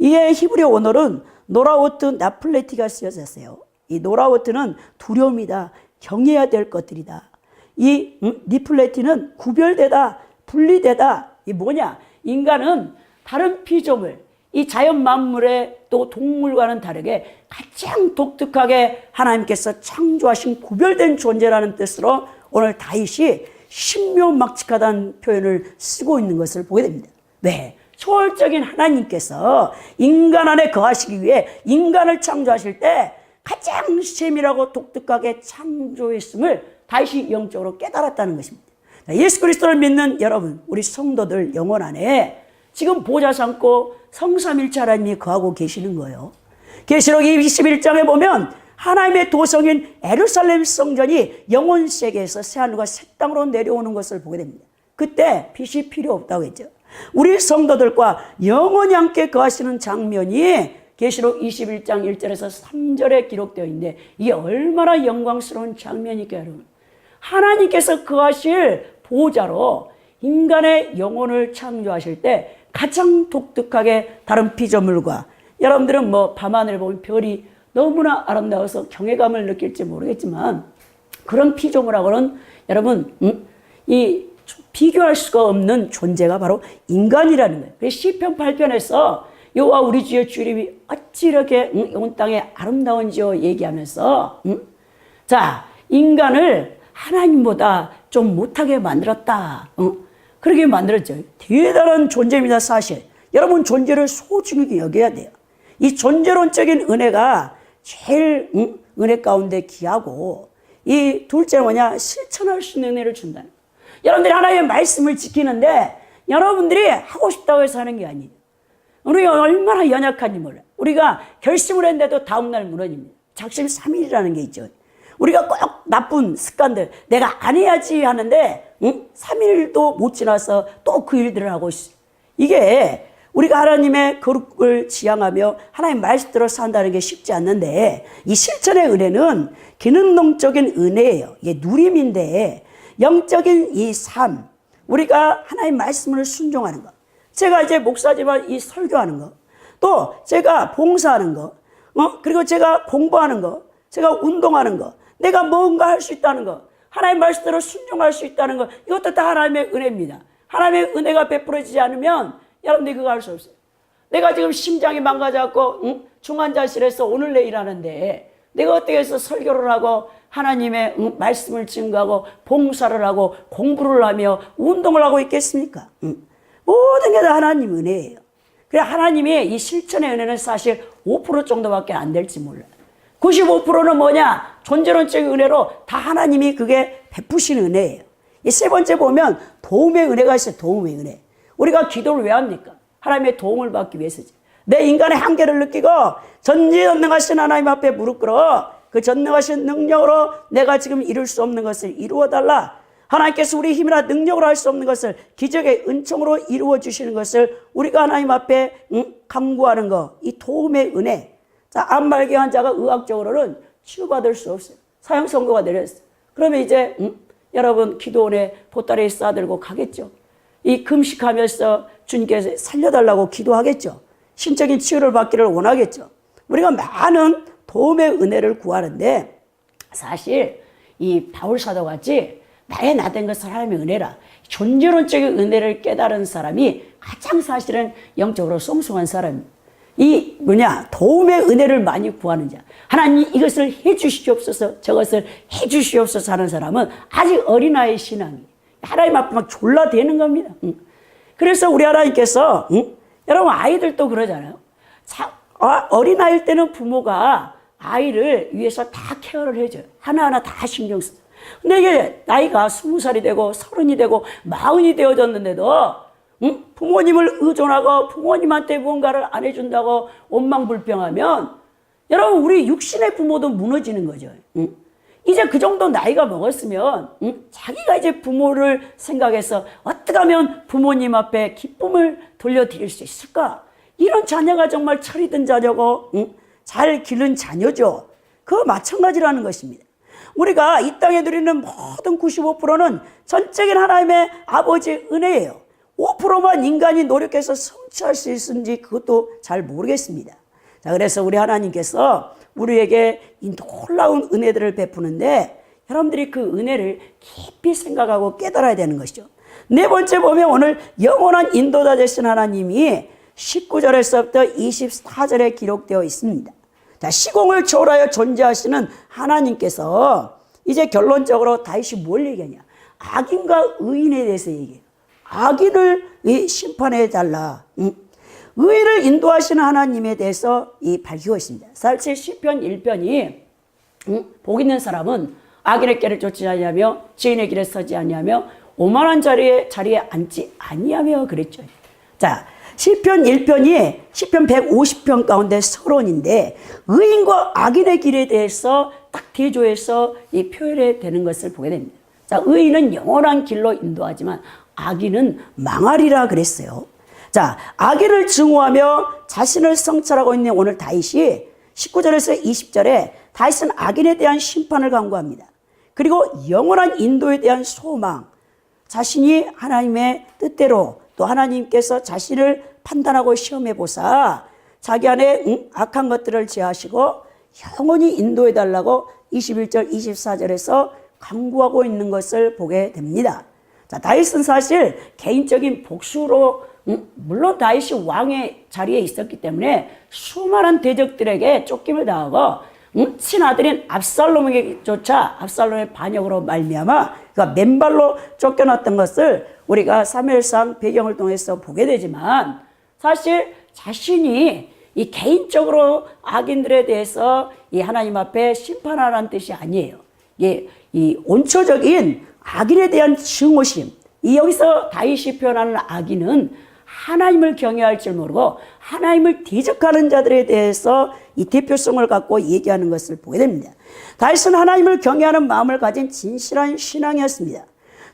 이에 히브리 원어는 노라오트 나플레티가 쓰여졌어요. 이 노라오트는 두려움이다. 경외해야 될 것들이다. 이 니플레티는 구별되다. 분리되다. 이 뭐냐? 인간은 다른 피조물, 이 자연 만물의 또 동물과는 다르게 가장 독특하게 하나님께서 창조하신 구별된 존재라는 뜻으로 오늘 다윗이 신묘막측하다는 표현을 쓰고 있는 것을 보게 됩니다. 왜? 초월적인 하나님께서 인간 안에 거하시기 위해 인간을 창조하실 때 가장 세밀하고 독특하게 창조했음을 다윗이 영적으로 깨달았다는 것입니다. 예수 그리스도를 믿는 여러분, 우리 성도들 영혼 안에 지금 보좌 삼고 성삼일체 하나님이 거하고 계시는 거예요. 계시록 21장에 보면 하나님의 도성인 예루살렘 성전이 영혼 세계에서 새하늘과 새 땅으로 내려오는 것을 보게 됩니다. 그때 빛이 필요 없다고 했죠. 우리 성도들과 영원히 함께 거하시는 장면이 계시록 21장 1절에서 3절에 기록되어 있는데 이게 얼마나 영광스러운 장면일까요, 여러분? 하나님께서 거하실 보호자로 인간의 영혼을 창조하실 때 가장 독특하게 다른 피조물과, 여러분들은 뭐 밤하늘을 보면 별이 너무나 아름다워서 경외감을 느낄지 모르겠지만 그런 피조물하고는 여러분 이 비교할 수가 없는 존재가 바로 인간이라는 거예요. 그래서 시편 8편에서 여호와 우리 주의 주님이 어찌 이렇게 온 땅에 아름다운지요 얘기하면서 자, 인간을 하나님보다 좀 못하게 만들었다. 그렇게 만들었죠. 대단한 존재입니다, 사실. 여러분 존재를 소중히 여겨야 돼요. 이 존재론적인 은혜가 제일 은혜 가운데 귀하고, 이 둘째는 뭐냐? 실천할 수 있는 은혜를 준다는 거예요. 여러분들이 하나님의 말씀을 지키는데 여러분들이 하고 싶다고 해서 하는 게 아니에요. 우리가 얼마나 연약한지 몰라요. 우리가 결심을 했는데도 다음날 무너집니다. 작심삼일이라는 게 있죠. 우리가 꼭 나쁜 습관들, 내가 안 해야지 하는데 3일도 못 지나서 또 그 일들을 하고 있어요. 이게 우리가 하나님의 거룩을 지향하며 하나님 말씀대로 산다는 게 쉽지 않는데, 이 실천의 은혜는 기능론적인 은혜예요. 이게 누림인데 영적인 이 삶, 우리가 하나님 말씀을 순종하는 것, 제가 이제 목사지만 이 설교하는 것, 또 제가 봉사하는 것, 그리고 제가 공부하는 것, 제가 운동하는 것, 내가 뭔가 할 수 있다는 것, 하나님 말씀대로 순종할 수 있다는 것, 이것도 다 하나님의 은혜입니다. 하나님의 은혜가 베풀어지지 않으면 여러분들이 그거 할 수 없어요. 내가 지금 심장이 망가져갖고 중환자실에서 오늘 내일 하는데 내가 어떻게 해서 설교를 하고 하나님의 말씀을 증거하고 봉사를 하고 공부를 하며 운동을 하고 있겠습니까? 모든 게 다 하나님 은혜예요. 그래, 하나님의 이 실천의 은혜는 사실 5% 정도밖에 안 될지 몰라요. 95%는 뭐냐? 존재론적인 은혜로 다 하나님이 그게 베푸신 은혜예요. 이 세 번째 보면 도움의 은혜가 있어요. 도움의 은혜. 우리가 기도를 왜 합니까? 하나님의 도움을 받기 위해서지. 내 인간의 한계를 느끼고 전지전능하신 하나님 앞에 무릎 꿇어 그 전능하신 능력으로 내가 지금 이룰 수 없는 것을 이루어달라. 하나님께서 우리 힘이나 능력으로 할 수 없는 것을 기적의 은총으로 이루어 주시는 것을 우리가 하나님 앞에 간구하는 것, 이 도움의 은혜. 자, 암 발견한 자가 의학적으로는 치유받을 수 없어요. 사형 선고가 내렸어요. 그러면 이제 여러분 기도원에 보따리 싸들고 가겠죠. 이 금식하면서 주님께서 살려달라고 기도하겠죠. 신적인 치유를 받기를 원하겠죠. 우리가 많은 도움의 은혜를 구하는데 사실 이 바울 사도같이 나의 나된 것을 하나님의 은혜라, 존재론적인 은혜를 깨달은 사람이 가장 사실은 영적으로 성숙한 사람입니다. 이 뭐냐, 도움의 은혜를 많이 구하는 자, 하나님 이것을 해 주시옵소서 저것을 해 주시옵소서 하는 사람은 아직 어린아이 신앙이 하나님 앞에 막 졸라대는 겁니다. 그래서 우리 하나님께서 여러분 아이들도 그러잖아요. 어린아이일 때는 부모가 아이를 위해서 다 케어를 해줘요. 하나하나 다 신경 써요. 근데 이게 나이가 20살이 되고 30이 되고 40이 되어졌는데도 부모님을 의존하고 부모님한테 무언가를 안 해준다고 원망불평하면 여러분 우리 육신의 부모도 무너지는 거죠. 이제 그 정도 나이가 먹었으면 자기가 이제 부모를 생각해서 어떻게 하면 부모님 앞에 기쁨을 돌려드릴 수 있을까? 이런 자녀가 정말 철이 든 자녀고 잘 기른 자녀죠. 그거 마찬가지라는 것입니다. 우리가 이 땅에 누리는 모든 95%는 전적인 하나님의 아버지의 은혜예요. 5%만 인간이 노력해서 성취할 수 있는지 그것도 잘 모르겠습니다. 자, 그래서 우리 하나님께서 우리에게 이 놀라운 은혜들을 베푸는데 여러분들이 그 은혜를 깊이 생각하고 깨달아야 되는 것이죠. 네 번째 보면 오늘 영원한 인도자 되신 하나님이 19절에서부터 24절에 기록되어 있습니다. 자, 시공을 초월하여 존재하시는 하나님께서 이제 결론적으로 다윗이 뭘 얘기하냐? 악인과 의인에 대해서 얘기해요. 악인을 심판해 달라. 의인을 인도하시는 하나님에 대해서 밝히고 있습니다. 사실 시편 1편이 복 있는 사람은 악인의 길을 쫓지 아니하며 지인의 길에 서지 아니하며 오만한 자리에 앉지 아니하며 그랬죠. 자, 시편 1편이 시편 150편 가운데 서론인데 의인과 악인의 길에 대해서 딱 대조해서 이 표현이 되는 것을 보게 됩니다. 자, 의인은 영원한 길로 인도하지만 악인은 망하리라 그랬어요. 자, 악인을 증오하며 자신을 성찰하고 있는 오늘 다윗이 19절에서 20절에 다윗은 악인에 대한 심판을 강구합니다. 그리고 영원한 인도에 대한 소망, 자신이 하나님의 뜻대로 또 하나님께서 자신을 판단하고 시험해 보사 자기 안에 악한 것들을 제하시고 영원히 인도해 달라고 21절 24절에서 강구하고 있는 것을 보게 됩니다. 자, 다윗은 사실 개인적인 복수로 물론 다윗이 왕의 자리에 있었기 때문에 수많은 대적들에게 쫓김을 당하고 친아들인 압살롬에게조차 압살롬의 반역으로 말미암아 그가 맨발로 쫓겨났던 것을 우리가 사무엘상 배경을 통해서 보게 되지만 사실 자신이 이 개인적으로 악인들에 대해서 이 하나님 앞에 심판하라는 뜻이 아니에요. 이 온초적인 악인에 대한 증오심, 이 여기서 다윗이 표현하는 악인은 하나님을 경외할 줄 모르고 하나님을 대적하는 자들에 대해서 이 대표성을 갖고 얘기하는 것을 보게 됩니다. 다윗은 하나님을 경외하는 마음을 가진 진실한 신앙이었습니다.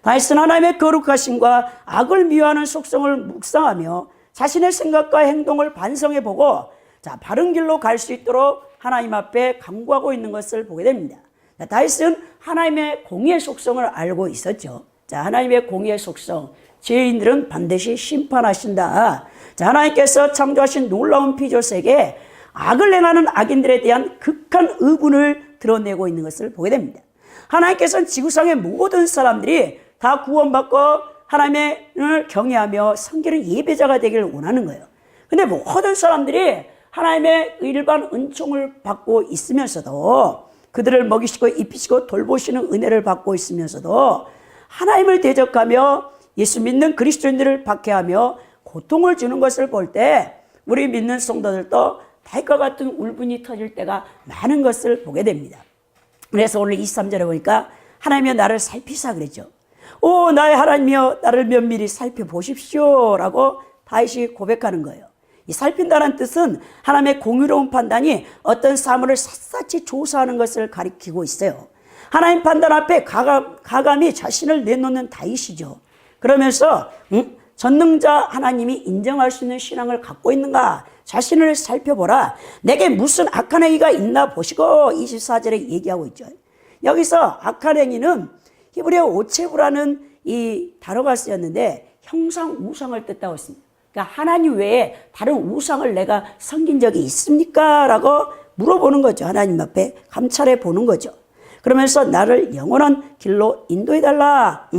다윗은 하나님의 거룩하심과 악을 미워하는 속성을 묵상하며 자신의 생각과 행동을 반성해보고 자, 바른 길로 갈 수 있도록 하나님 앞에 간구하고 있는 것을 보게 됩니다. 자, 다윗은 하나님의 공의의 속성을 알고 있었죠. 자, 하나님의 공의의 속성, 죄인들은 반드시 심판하신다. 자, 하나님께서 창조하신 놀라운 피조세계에 악을 행하는 악인들에 대한 극한 의분을 드러내고 있는 것을 보게 됩니다. 하나님께서는 지구상의 모든 사람들이 다 구원받고 하나님을 경외하며 섬기는 예배자가 되기를 원하는 거예요. 근데 모든 사람들이 하나님의 일반 은총을 받고 있으면서도 그들을 먹이시고 입히시고 돌보시는 은혜를 받고 있으면서도 하나님을 대적하며 예수 믿는 그리스도인들을 박해하며 고통을 주는 것을 볼 때 우리 믿는 성도들도 다윗과 같은 울분이 터질 때가 많은 것을 보게 됩니다. 그래서 오늘 23절에 보니까 하나님이여 나를 살피사 그랬죠. 오 나의 하나님이여 나를 면밀히 살펴보십시오 라고 다윗이 고백하는 거예요. 이 살핀다는 뜻은 하나님의 공의로운 판단이 어떤 사물을 샅샅이 조사하는 것을 가리키고 있어요. 하나님 판단 앞에 가감히 자신을 내놓는 다윗이죠. 그러면서 전능자 하나님이 인정할 수 있는 신앙을 갖고 있는가 자신을 살펴보라. 내게 무슨 악한 행위가 있나 보시고 24절에 얘기하고 있죠. 여기서 악한 행위는 히브리어 오체부라는 이 단어가 쓰였는데 형상 우상을 뜻하고 있습니다. 그러니까 하나님 외에 다른 우상을 내가 섬긴 적이 있습니까? 라고 물어보는 거죠. 하나님 앞에 감찰해 보는 거죠. 그러면서 나를 영원한 길로 인도해 달라.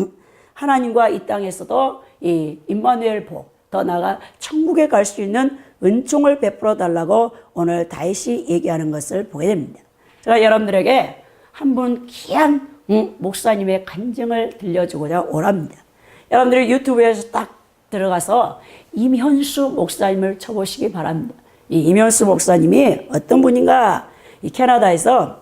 하나님과 이 땅에서도 이 임마누엘 복, 더 나아가 천국에 갈 수 있는 은총을 베풀어 달라고 오늘 다윗이 얘기하는 것을 보게 됩니다. 제가 여러분들에게 한 분 귀한 목사님의 간증을 들려주고자 원합니다. 여러분들이 유튜브에서 딱 들어가서 임현수 목사님을 쳐보시기 바랍니다. 이 임현수 목사님이 어떤 분인가? 이 캐나다에서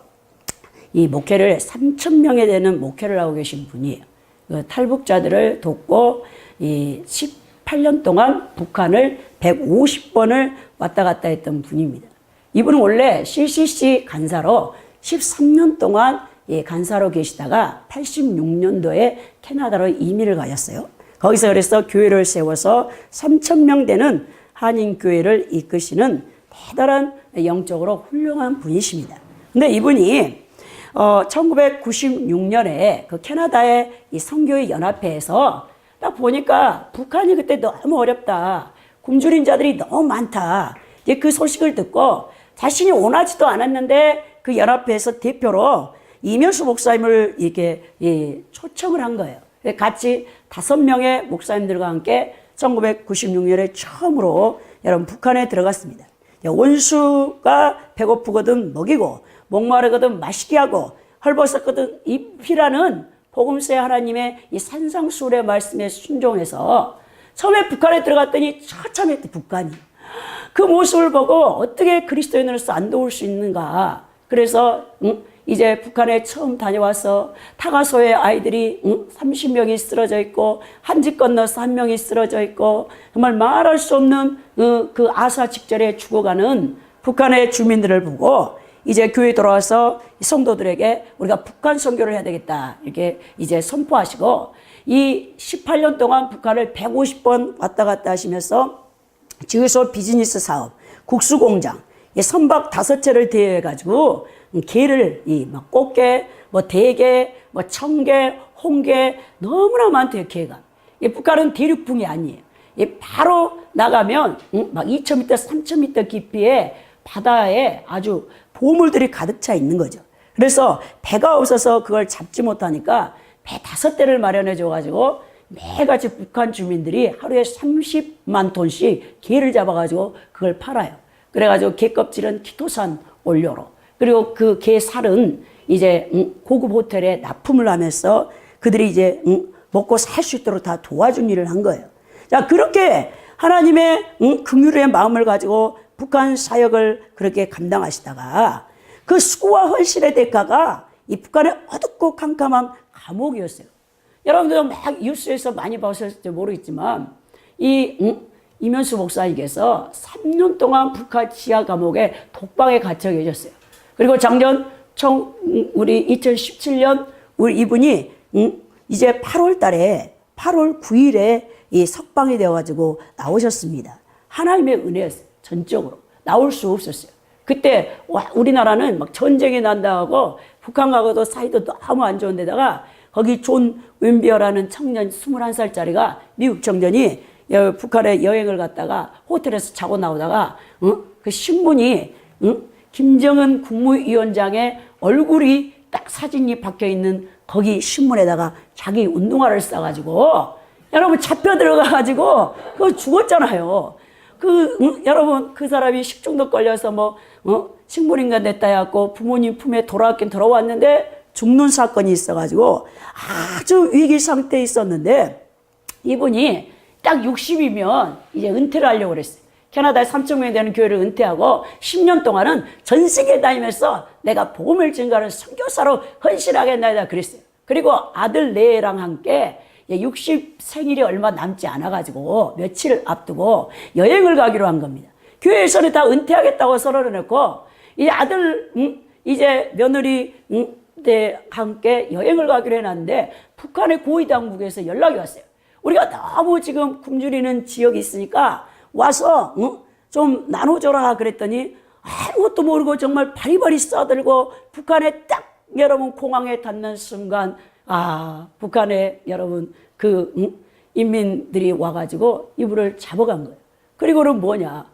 이 목회를 3,000명에 되는 목회를 하고 계신 분이에요. 그 탈북자들을 돕고 이 18년 동안 북한을 150번을 왔다 갔다 했던 분입니다. 이분은 원래 CCC 간사로 13년 동안 간사로 계시다가 86년도에 캐나다로 이민을 가셨어요. 거기서 그래서 교회를 세워서 3,000명 되는 한인교회를 이끄시는 대단한 영적으로 훌륭한 분이십니다. 근데 이분이 1996년에 그 캐나다의 이 선교회 연합회에서 딱 보니까 북한이 그때 너무 어렵다. 굶주린 자들이 너무 많다. 이제 그 소식을 듣고 자신이 원하지도 않았는데 그 연합회에서 대표로 임현수 목사님을 이렇게 초청을 한 거예요. 같이 5명의 목사님들과 함께 1996년에 처음으로 여러분 북한에 들어갔습니다. 원수가 배고프거든 먹이고 목마르거든 마시게 하고 헐벗었거든 입히라는 복음서의 하나님의 이 산상수훈의 말씀에 순종해서 처음에 북한에 들어갔더니 처참했대 북한이. 그 모습을 보고 어떻게 그리스도인으로서 안 도울 수 있는가. 그래서 이제 북한에 처음 다녀와서 타가소의 아이들이 30명이 쓰러져 있고 한 집 건너서 1명이 쓰러져 있고 정말 말할 수 없는 그 아사 직전에 죽어가는 북한의 주민들을 보고 이제 교회 돌아와서 성도들에게 우리가 북한 선교를 해야 되겠다 이렇게 이제 선포하시고 이 18년 동안 북한을 150번 왔다 갔다 하시면서 지구소 비즈니스 사업, 국수공장, 선박 5채를 대여해가지고 게를 막 꽃게, 뭐 대게, 뭐 청게, 홍게 너무나 많대요. 게가. 북한은 대륙붕이 아니에요. 바로 나가면 막 2,000m, 3,000m 깊이에 바다에 아주 보물들이 가득 차 있는 거죠. 그래서 배가 없어서 그걸 잡지 못하니까 배 5대를 마련해 줘가지고 매일같이 북한 주민들이 하루에 30만 톤씩 게를 잡아가지고 그걸 팔아요. 그래가지고 게 껍질은 키토산 원료로, 그리고 그 게 살은 이제 고급 호텔에 납품을 하면서 그들이 이제 먹고 살 수 있도록 다 도와준 일을 한 거예요. 자, 그렇게 하나님의 긍휼의 마음을 가지고 북한 사역을 그렇게 감당하시다가 그 수고와 헌신의 대가가 이 북한의 어둡고 캄캄한 감옥이었어요. 여러분들 막 뉴스에서 많이 보셨을지 모르겠지만 이면수 목사님께서 3년 동안 북한 지하 감옥에 독방에 갇혀 계셨어요. 그리고 작년 우리 2017년 우리 이분이 이제 8월 9일에 이 석방이 되어가지고 나오셨습니다. 하나님의 은혜였어요. 전적으로 나올 수 없었어요. 그때 우리나라는 막 전쟁이 난다 하고 북한하고도 사이도 너무 안 좋은 데다가 거기 존 웬비어라는 청년 21살짜리가 미국 청년이 북한에 여행을 갔다가 호텔에서 자고 나오다가 그 신문이 김정은 국무위원장의 얼굴이 딱 사진이 박혀 있는 거기 신문에다가 자기 운동화를 싸가지고 여러분 잡혀 들어가가지고 그거 죽었잖아요. 여러분 그 사람이 식중독 걸려서 식물인간 됐다 해갖고 부모님 품에 돌아왔긴 돌아왔는데 죽는 사건이 있어가지고 아주 위기 상태에 있었는데 이분이 딱 60이면 이제 은퇴를 하려고 그랬어요. 캐나다에 3,000명이 되는 교회를 은퇴하고 10년 동안은 전 세계 다니면서 내가 복음을 증거하는 선교사로 헌신하겠나이다 그랬어요. 그리고 아들 레랑 함께 60 생일이 얼마 남지 않아가지고 며칠 앞두고 여행을 가기로 한 겁니다. 교회에서는 다 은퇴하겠다고 선언을 했고 이 아들 이제 며느리 함께 여행을 가기로 해놨는데 북한의 고위 당국에서 연락이 왔어요. 우리가 너무 지금 굶주리는 지역이 있으니까 와서 좀 나눠줘라 그랬더니 아무것도 모르고 정말 바리바리 싸들고 북한에 딱 여러분 공항에 닿는 순간 북한에 여러분 인민들이 와가지고 이분을 잡아간 거예요. 그리고는 뭐냐,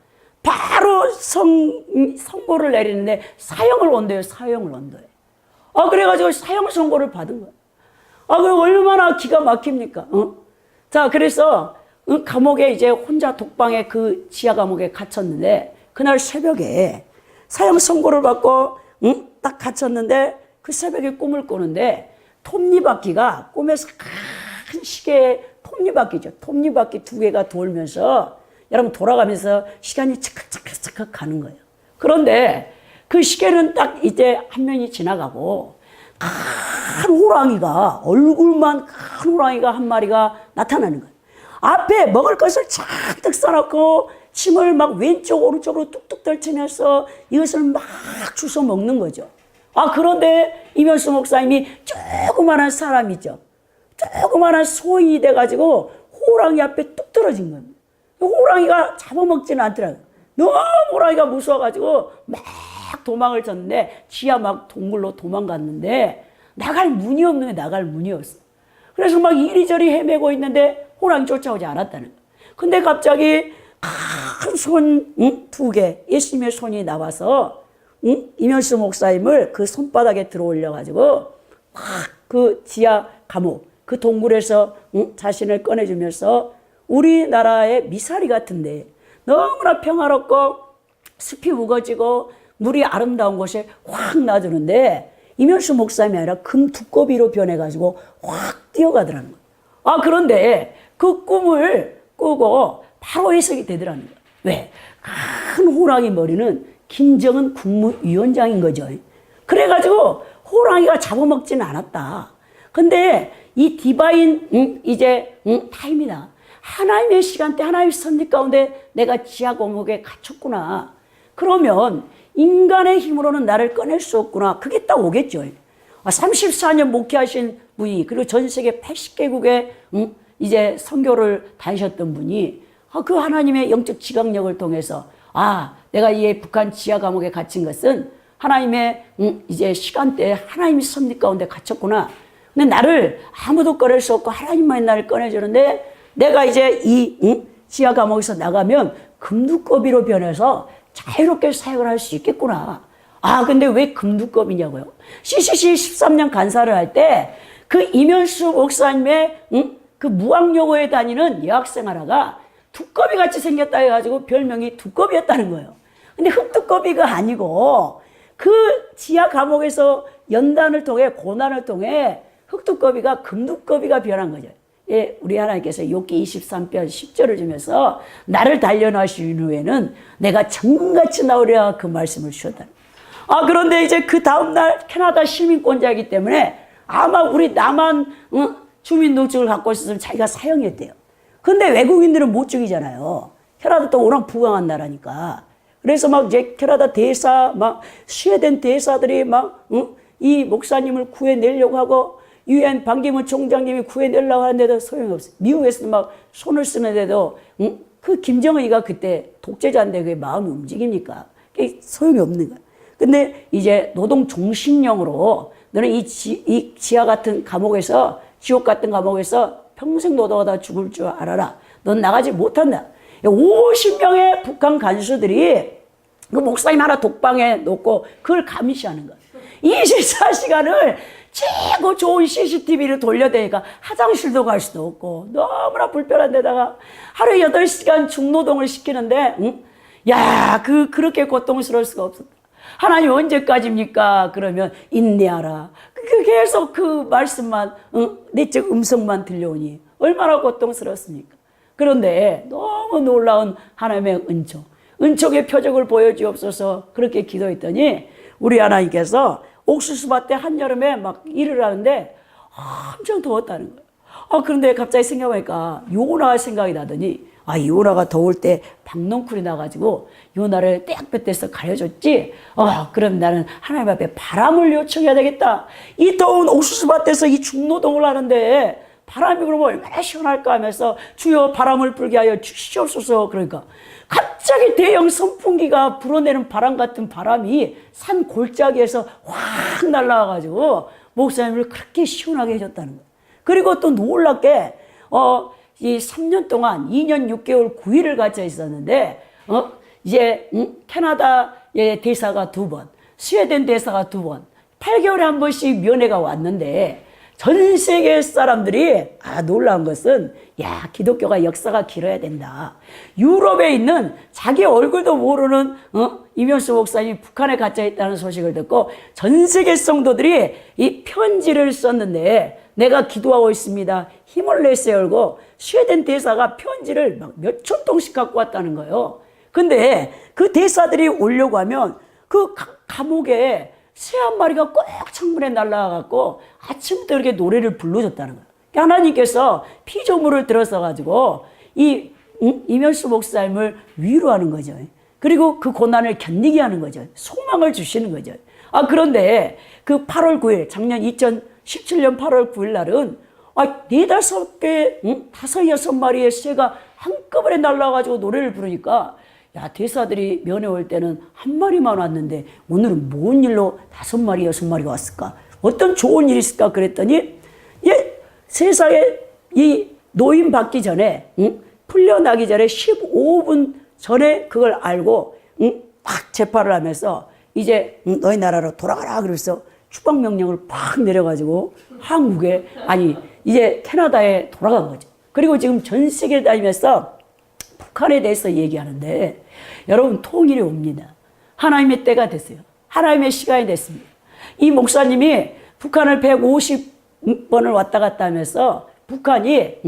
바로 선고를 내리는데 사형을 온대요. 사형을 온대요. 그래가지고 사형 선고를 받은 거예요. 그럼 얼마나 기가 막힙니까? 자, 그래서 감옥에 이제 혼자 독방에 그 지하 감옥에 갇혔는데 그날 새벽에 사형 선고를 받고 딱 갇혔는데 그 새벽에 꿈을 꾸는데 톱니바퀴가 꿈에서 큰 시계에 톱니바퀴죠. 톱니바퀴 2개가 돌면서 여러분 돌아가면서 시간이 착각착각 가는 거예요. 그런데 그 시계는 딱 이제 한 면이 지나가고 큰 호랑이가 얼굴만 큰 호랑이가 한 마리가 나타나는 거예요. 앞에 먹을 것을 잔뜩 싸놓고 침을 막 왼쪽 오른쪽으로 뚝뚝 떨치면서 이것을 막 주워 먹는 거죠. 그런데 이면수 목사님이 조그마한 사람이죠. 조그마한 소인이 돼가지고 호랑이 앞에 뚝 떨어진 겁니다. 호랑이가 잡아먹지는 않더라고요. 너무 호랑이가 무서워가지고 막 도망을 쳤는데 지하 막 동굴로 도망갔는데 나갈 문이 없는 거예요. 나갈 문이 없어. 그래서 막 이리저리 헤매고 있는데 호랑이 쫓아오지 않았다는 거예요. 근데 갑자기 큰 손 2개, 예수님의 손이 나와서 이면수 목사님을 그 손바닥에 들어올려가지고 막 그 지하 감옥, 그 동굴에서 자신을 꺼내주면서 우리나라의 미사리 같은데 너무나 평화롭고 숲이 우거지고 물이 아름다운 곳에 확 놔두는데 이면수 목사님이 아니라 금 두꺼비로 변해가지고 확 뛰어가더라는 거예요. 그런데 그 꿈을 꾸고 바로 해석이 되더라는 거예요. 왜? 큰 호랑이 머리는 김정은 국무위원장인 거죠. 그래가지고 호랑이가 잡아먹지는 않았다. 근데 이 디바인 타임이다. 하나님의 시간대, 하나님의 선택 가운데 내가 지하 감옥에 갇혔구나. 그러면 인간의 힘으로는 나를 꺼낼 수 없구나. 그게 딱 오겠죠. 34년 목회하신 분이, 그리고 전 세계 80개국에 이제 선교를 다니셨던 분이 그 하나님의 영적 지각력을 통해서 내가 이 북한 지하 감옥에 갇힌 것은 하나님의 이제 시간대에 하나님이 섭리 가운데 갇혔구나. 근데 나를 아무도 꺼낼 수 없고 하나님만 나를 꺼내주는데 내가 이제 이 지하 감옥에서 나가면 금두꺼비로 변해서 자유롭게 사역을 할 수 있겠구나. 근데 왜 금두꺼비냐고요? CCC 13년 간사를 할 때 그 이면수 목사님의 그 무학여고에 다니는 여학생 하나가 두꺼비 같이 생겼다 해가지고 별명이 두꺼비였다는 거예요. 근데 흑두꺼비가 아니고 그 지하 감옥에서 연단을 통해 고난을 통해 흑두꺼비가 금두꺼비가 변한 거죠. 예, 우리 하나님께서 욥기 23편 10절을 주면서 나를 단련하신 후에는 내가 정같이 나오리라 그 말씀을 주셨다. 그런데 이제 그 다음날 캐나다 시민권자이기 때문에 아마 우리 남한 주민등록증을 갖고 있었으면 자기가 사형했대요. 근데 외국인들은 못 죽이잖아요. 캐나다 또 워낙 부강한 나라니까. 그래서 막 이제 캐나다 대사, 막 스웨덴 대사들이 이 목사님을 구해내려고 하고 유엔 반기문 총장님이 구해내려고 하는데도 소용이 없어요. 미국에서도 막 손을 쓰는데도 그 김정은이가 그때 독재자인데 그게 마음이 움직입니까? 그게 소용이 없는 거야. 근데 이제 노동 종신령으로 너는 이 지하 같은 감옥에서 지옥 같은 감옥에서 평생 노동하다 죽을 줄 알아라. 넌 나가지 못한다. 50명의 북한 간수들이 그 목사님 하나 독방에 놓고 그걸 감시하는 거야. 24시간을 최고 좋은 CCTV를 돌려대니까 화장실도 갈 수도 없고 너무나 불편한 데다가 하루에 8시간 중노동을 시키는데 그렇게 고통스러울 수가 없었다. 하나님 언제까지입니까? 그러면 인내하라. 계속 그 말씀만 내적 음성만 들려오니 얼마나 고통스럽습니까? 그런데 너무 놀라운 하나님의 은총의 표적을 보여주옵소서 그렇게 기도했더니 우리 하나님께서 옥수수밭에 한여름에 막 일을 하는데 엄청 더웠다는 거예요. 그런데 갑자기 생각해보니까 요나가 생각이 나더니 요나가 더울 때 박넝쿨이 나가지고 요나를 떼약볕에서 가려줬지. 그럼 나는 하나님 앞에 바람을 요청해야 되겠다. 이 더운 옥수수밭에서 이 중노동을 하는데 바람이 그러면 얼마나 시원할까 하면서 주여 바람을 불게 하여 주시옵소서. 그러니까 갑자기 대형 선풍기가 불어내는 바람 같은 바람이 산 골짜기에서 확 날아와가지고 목사님을 그렇게 시원하게 해줬다는 거예요. 그리고 또 놀랍게 이 3년 동안 2년 6개월 9일을 갇혀 있었는데 이제 캐나다의 대사가 2번, 스웨덴 대사가 2번, 8개월에 한 번씩 면회가 왔는데 전 세계 사람들이 놀라운 것은 기독교가 역사가 길어야 된다. 유럽에 있는 자기 얼굴도 모르는 이면수 목사님이 북한에 갇혀 있다는 소식을 듣고 전 세계 성도들이 이 편지를 썼는데 내가 기도하고 있습니다. 힘을 내세요. 열고 스웨덴 대사가 편지를 막 몇천 통씩 갖고 왔다는 거예요. 근데 그 대사들이 오려고 하면 그 감옥에 새 한 마리가 꼭 창문에 날라와갖고 아침부터 이렇게 노래를 불러줬다는 거예요. 하나님께서 피조물을 들어서 가지고 이면수 목사님을 위로하는 거죠. 그리고 그 고난을 견디게 하는 거죠. 소망을 주시는 거죠. 그런데 그 8월 9일, 작년 2017년 8월 9일 날은 4-5개, 5-6마리의 새가 한꺼번에 날라와가지고 노래를 부르니까 대사들이 면회 올 때는 한 마리만 왔는데 오늘은 뭔 일로 5마리, 6마리가 왔을까? 어떤 좋은 일이 있을까? 그랬더니 세상에 이 노임 받기 전에 풀려나기 전에 15분 전에 그걸 알고 막 재판을 하면서 이제 너희 나라로 돌아가라 그래서 추방명령을 팍 내려가지고 한국에 이제 캐나다에 돌아간 거죠. 그리고 지금 전 세계를 다니면서 북한에 대해서 얘기하는데 여러분 통일이 옵니다. 하나님의 때가 됐어요. 하나님의 시간이 됐습니다. 이 목사님이 북한을 150번을 왔다 갔다 하면서 북한이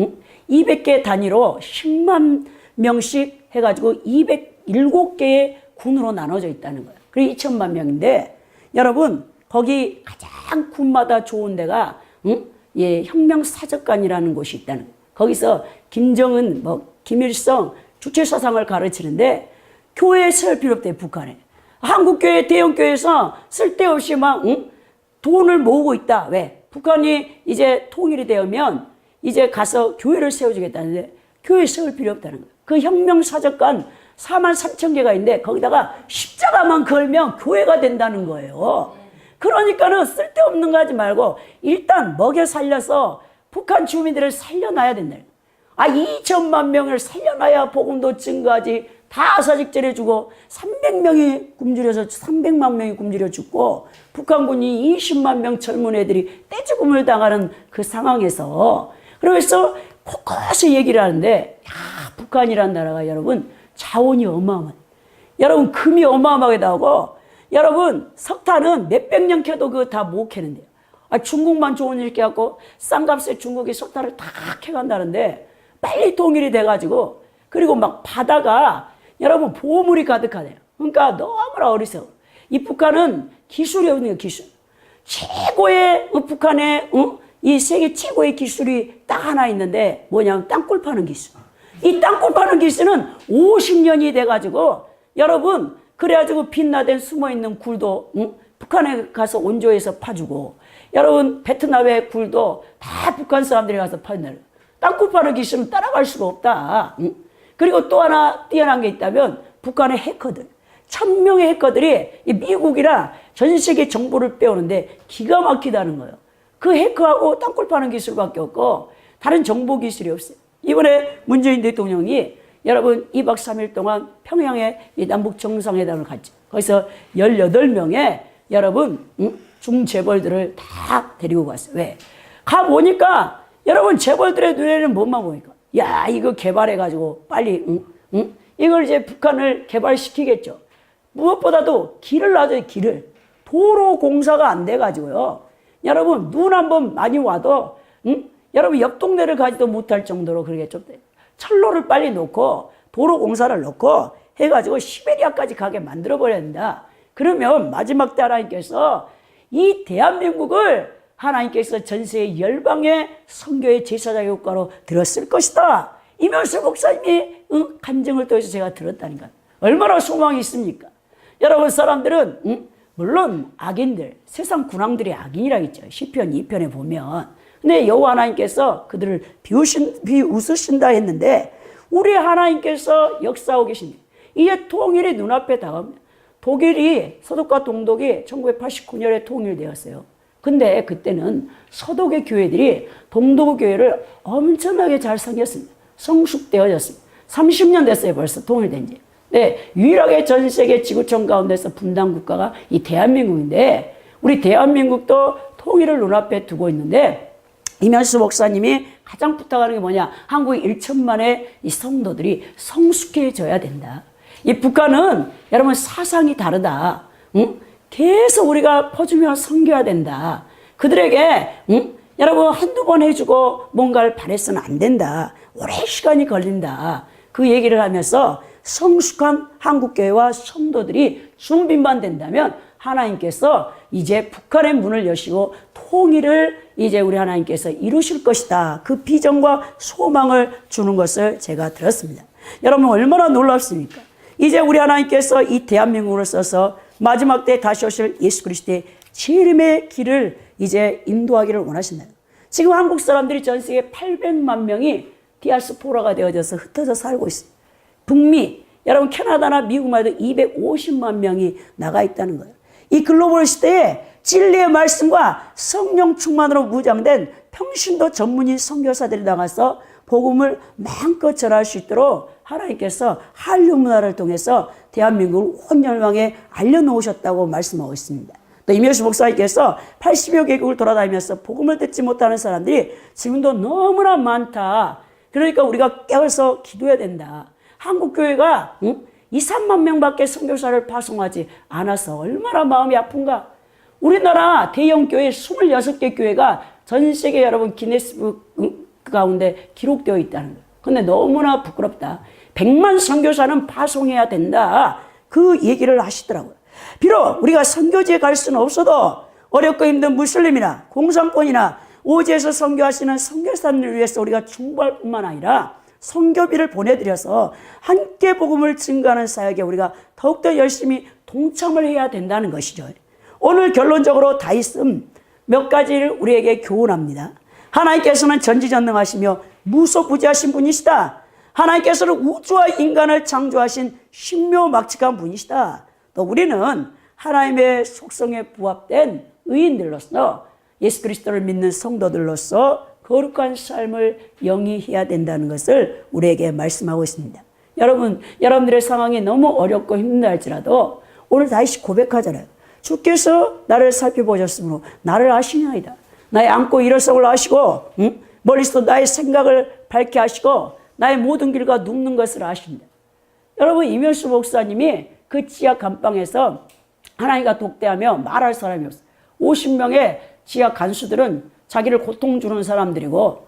200개 단위로 10만 명씩 해가지고 207개의 군으로 나눠져 있다는 거예요. 그리고 2천만 명인데 여러분 거기 가장 군마다 좋은 데가 혁명사적관이라는 곳이 있다는 거예요. 거기서 김정은, 김일성 주체사상을 가르치는데 교회에 세울 필요 없대요. 북한에. 한국교회, 대형교회에서 쓸데없이 돈을 모으고 있다. 왜? 북한이 이제 통일이 되면 이제 가서 교회를 세워주겠다는데 교회 세울 필요 없다는 거예요. 그 혁명사적관 43,000개가 있는데 거기다가 십자가만 걸면 교회가 된다는 거예요. 그러니까는 쓸데없는 거 하지 말고 일단 먹여 살려서 북한 주민들을 살려놔야 된다. 2천만 명을 살려놔야 복음도 증거하지. 다 사직절해주고 300명이 굶주려서 300만 명이 굶주려 죽고 북한군이 20만 명 젊은 애들이 떼죽음을 당하는 그 상황에서 그래서 곳곳이 얘기를 하는데 북한이라는 나라가 여러분 자원이 어마어마해. 여러분 금이 어마어마하게 나오고 여러분 석탄은 몇백 년 캐도 그거 다 못 캐는데요. 중국만 좋은 일 깨갖고 싼값에 중국이 석탄을 다 캐간다는데 빨리 통일이 돼가지고 그리고 막 바다가 여러분 보물이 가득하네요. 그러니까 너무나 어리석어. 이 북한은 기술이 없는 거예요. 기술. 최고의 북한의 이 세계 최고의 기술이 딱 하나 있는데 뭐냐면 땅굴 파는 기술. 이 땅굴 파는 기술은 50년이 돼가지고 여러분 그래가지고 빛나된 숨어있는 굴도 북한에 가서 온조해서 파주고 여러분 베트남의 굴도 다 북한 사람들이 가서 파는 땅굴 파는 기술은 따라갈 수가 없다. 그리고 또 하나 뛰어난 게 있다면 북한의 해커들. 1000명의 해커들이 미국이나 전 세계 정보를 빼오는데 기가 막히다는 거예요. 그 해커하고 땅굴 파는 기술밖에 없고 다른 정보 기술이 없어요. 이번에 문재인 대통령이 여러분 2박 3일 동안 평양에 남북 정상회담을 갔죠. 거기서 18명의 여러분 중재벌들을 다 데리고 갔어요. 왜? 가보니까 여러분 재벌들의 눈에는 뭐만 보니까 야 이거 개발해가지고 빨리 이걸 이제 북한을 개발시키겠죠. 무엇보다도 길을 놔줘요. 길을. 도로 공사가 안 돼가지고요. 여러분 눈 한번 많이 와도 여러분 옆 동네를 가지도 못할 정도로 그러겠죠. 철로를 빨리 놓고 도로 공사를 놓고 해가지고 시베리아까지 가게 만들어버려야 된다. 그러면 마지막 때 하나님께서 이 대한민국을 하나님께서 전세의 열방의 선교의 제사장의 효과로 들었을 것이다. 이면수 목사님이 간증을 통해서 제가 들었다니까. 얼마나 소망이 있습니까? 여러분 사람들은 물론 악인들, 세상 군왕들이 악인이라 했죠. 시편 2편에 보면. 근데 여호와 하나님께서 그들을 비웃으신다 했는데 우리 하나님께서 역사하고 계십니다. 이제 통일이 눈앞에 다가옵니다. 독일이 서독과 동독이 1989년에 통일되었어요. 근데 그때는 서독의 교회들이 동독의 교회를 엄청나게 잘 섬겼습니다. 성숙되어졌습니다. 30년 됐어요. 벌써 통일된 지. 네, 유일하게 전 세계 지구촌 가운데서 분단 국가가 이 대한민국인데 우리 대한민국도 통일을 눈앞에 두고 있는데 이면수 목사님이 가장 부탁하는 게 뭐냐? 한국 1천만의 이 성도들이 성숙해져야 된다. 이 북한은 여러분 사상이 다르다. 계속 우리가 퍼주며 섬겨야 된다. 그들에게 여러분 한두 번 해주고 뭔가를 바래서는 안 된다. 오랜 시간이 걸린다. 그 얘기를 하면서 성숙한 한국교회와 성도들이 준비만 된다면 하나님께서 이제 북한의 문을 여시고 통일을 이제 우리 하나님께서 이루실 것이다. 그 비전과 소망을 주는 것을 제가 들었습니다. 여러분 얼마나 놀랍습니까? 이제 우리 하나님께서 이 대한민국을 써서 마지막 때 다시 오실 예수 그리스도의 재림의 길을 이제 인도하기를 원하신다. 지금 한국 사람들이 전 세계 800만 명이 디아스포라가 되어져서 흩어져 살고 있어요. 북미, 여러분 캐나다나 미국만 해도 250만 명이 나가 있다는 거예요. 이 글로벌 시대에 진리의 말씀과 성령 충만으로 무장된 평신도 전문인 선교사들이 나가서 복음을 마음껏 전할 수 있도록 하나님께서 한류 문화를 통해서 대한민국을 온 열방에 알려놓으셨다고 말씀하고 있습니다. 또 이면수 목사님께서 80여 개국을 돌아다니면서 복음을 듣지 못하는 사람들이 지금도 너무나 많다. 그러니까 우리가 깨어서 기도해야 된다. 한국교회가 2, 3만 명밖에 선교사를 파송하지 않아서 얼마나 마음이 아픈가. 우리나라 대형교회 26개 교회가 전 세계 여러분 기네스북 가운데 기록되어 있다는 거예요. 근데 너무나 부끄럽다. 100만 선교사는 파송해야 된다. 그 얘기를 하시더라고요. 비록 우리가 선교지에 갈 수는 없어도 어렵고 힘든 무슬림이나 공산권이나 오지에서 선교하시는 선교사님을 위해서 우리가 중보할 뿐만 아니라 선교비를 보내드려서 함께 복음을 증거하는 사역에 우리가 더욱더 열심히 동참을 해야 된다는 것이죠. 오늘 결론적으로 다윗은 몇 가지를 우리에게 교훈합니다. 하나님께서는 전지전능하시며 무소부지하신 분이시다. 하나님께서는 우주와 인간을 창조하신 신묘막측한 분이시다. 또 우리는 하나님의 속성에 부합된 의인들로서 예수 그리스도를 믿는 성도들로서 거룩한 삶을 영위해야 된다는 것을 우리에게 말씀하고 있습니다. 여러분들의 상황이 너무 어렵고 힘들다 할지라도 오늘 다시 고백하잖아요. 주께서 나를 살펴보셨으므로 나를 아시나이다. 나의 안고 일어서을 아시고 멀리서 나의 생각을 밝게 하시고 나의 모든 길과 눕는 것을 아십니다. 여러분, 이면수 목사님이 그 지하 감방에서 하나님과 독대하며 말할 사람이 없어요. 50명의 지하 간수들은 자기를 고통 주는 사람들이고,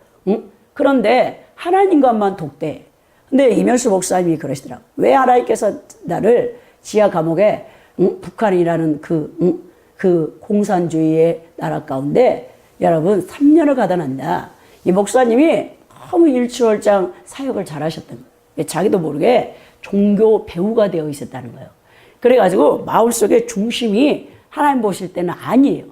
그런데 하나님과만 독대해. 근데 이면수 목사님이 그러시더라고요. 왜 하나님께서 나를 지하 감옥에 북한이라는 그 공산주의의 나라 가운데 여러분 3년을 가다 놨냐. 이 목사님이 너무 일취월장 사역을 잘하셨던 거예요. 자기도 모르게 종교 배우가 되어 있었다는 거예요. 그래가지고 마음속에 중심이 하나님 보실 때는 아니에요.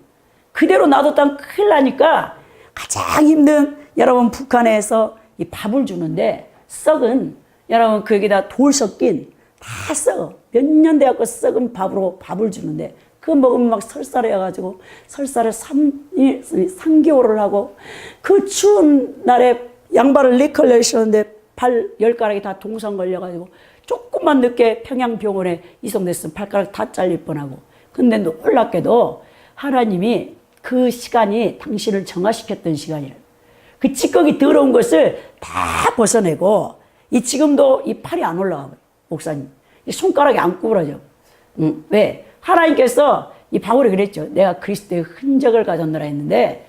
그대로 놔뒀다면 큰일 나니까 가장 힘든 여러분 북한에서 이 밥을 주는데 썩은 여러분 거기다 돌 섞인 다 썩어. 몇 년 돼갖고 썩은 밥으로 밥을 주는데 그거 먹으면 막 설사해가지고 설사를 3개월을 하고 그 추운 날에 양발을 리컬레이션인데 발 10가락이 다 동상 걸려가지고 조금만 늦게 평양병원에 이송됐으면 발가락 다 잘릴 뻔하고. 근데 놀랍게도 하나님이 그 시간이 당신을 정화시켰던 시간이래요. 그 찌꺼기 더러운 것을 다 벗어내고 지금도 이 팔이 안 올라가요. 목사님. 이 손가락이 안 구부러져. 왜? 하나님께서 이 바울이 그랬죠. 내가 그리스도의 흔적을 가졌노라 했는데,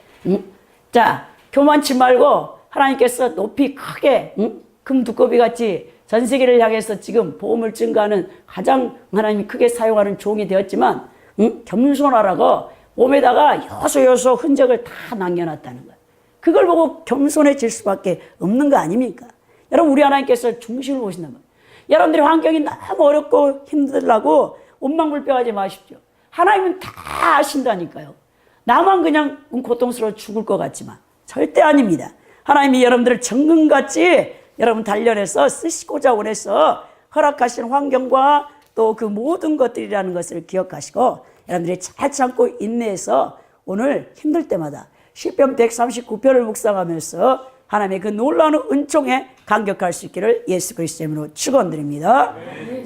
자, 교만치 말고 하나님께서 높이 크게, 금 두꺼비 같이 전 세계를 향해서 지금 보험을 증가하는 가장 하나님이 크게 사용하는 종이 되었지만, 겸손하라고 몸에다가 요소 흔적을 다 남겨놨다는 거예요. 그걸 보고 겸손해질 수밖에 없는 거 아닙니까? 여러분, 우리 하나님께서 중심을 보신단 말이에요. 여러분들의 환경이 너무 어렵고 힘들라고 원망불평하지 마십시오. 하나님은 다 아신다니까요. 나만 그냥 고통스러워 죽을 것 같지만 절대 아닙니다. 하나님이 여러분들을 정금같이 여러분 단련해서 쓰시고자 원해서 허락하신 환경과 또 그 모든 것들이라는 것을 기억하시고 여러분들이 잘 참고 인내해서 오늘 힘들 때마다 시편 139편을 묵상하면서 하나님의 그 놀라운 은총에 감격할 수 있기를 예수 그리스도의 이름으로 축원드립니다. 자,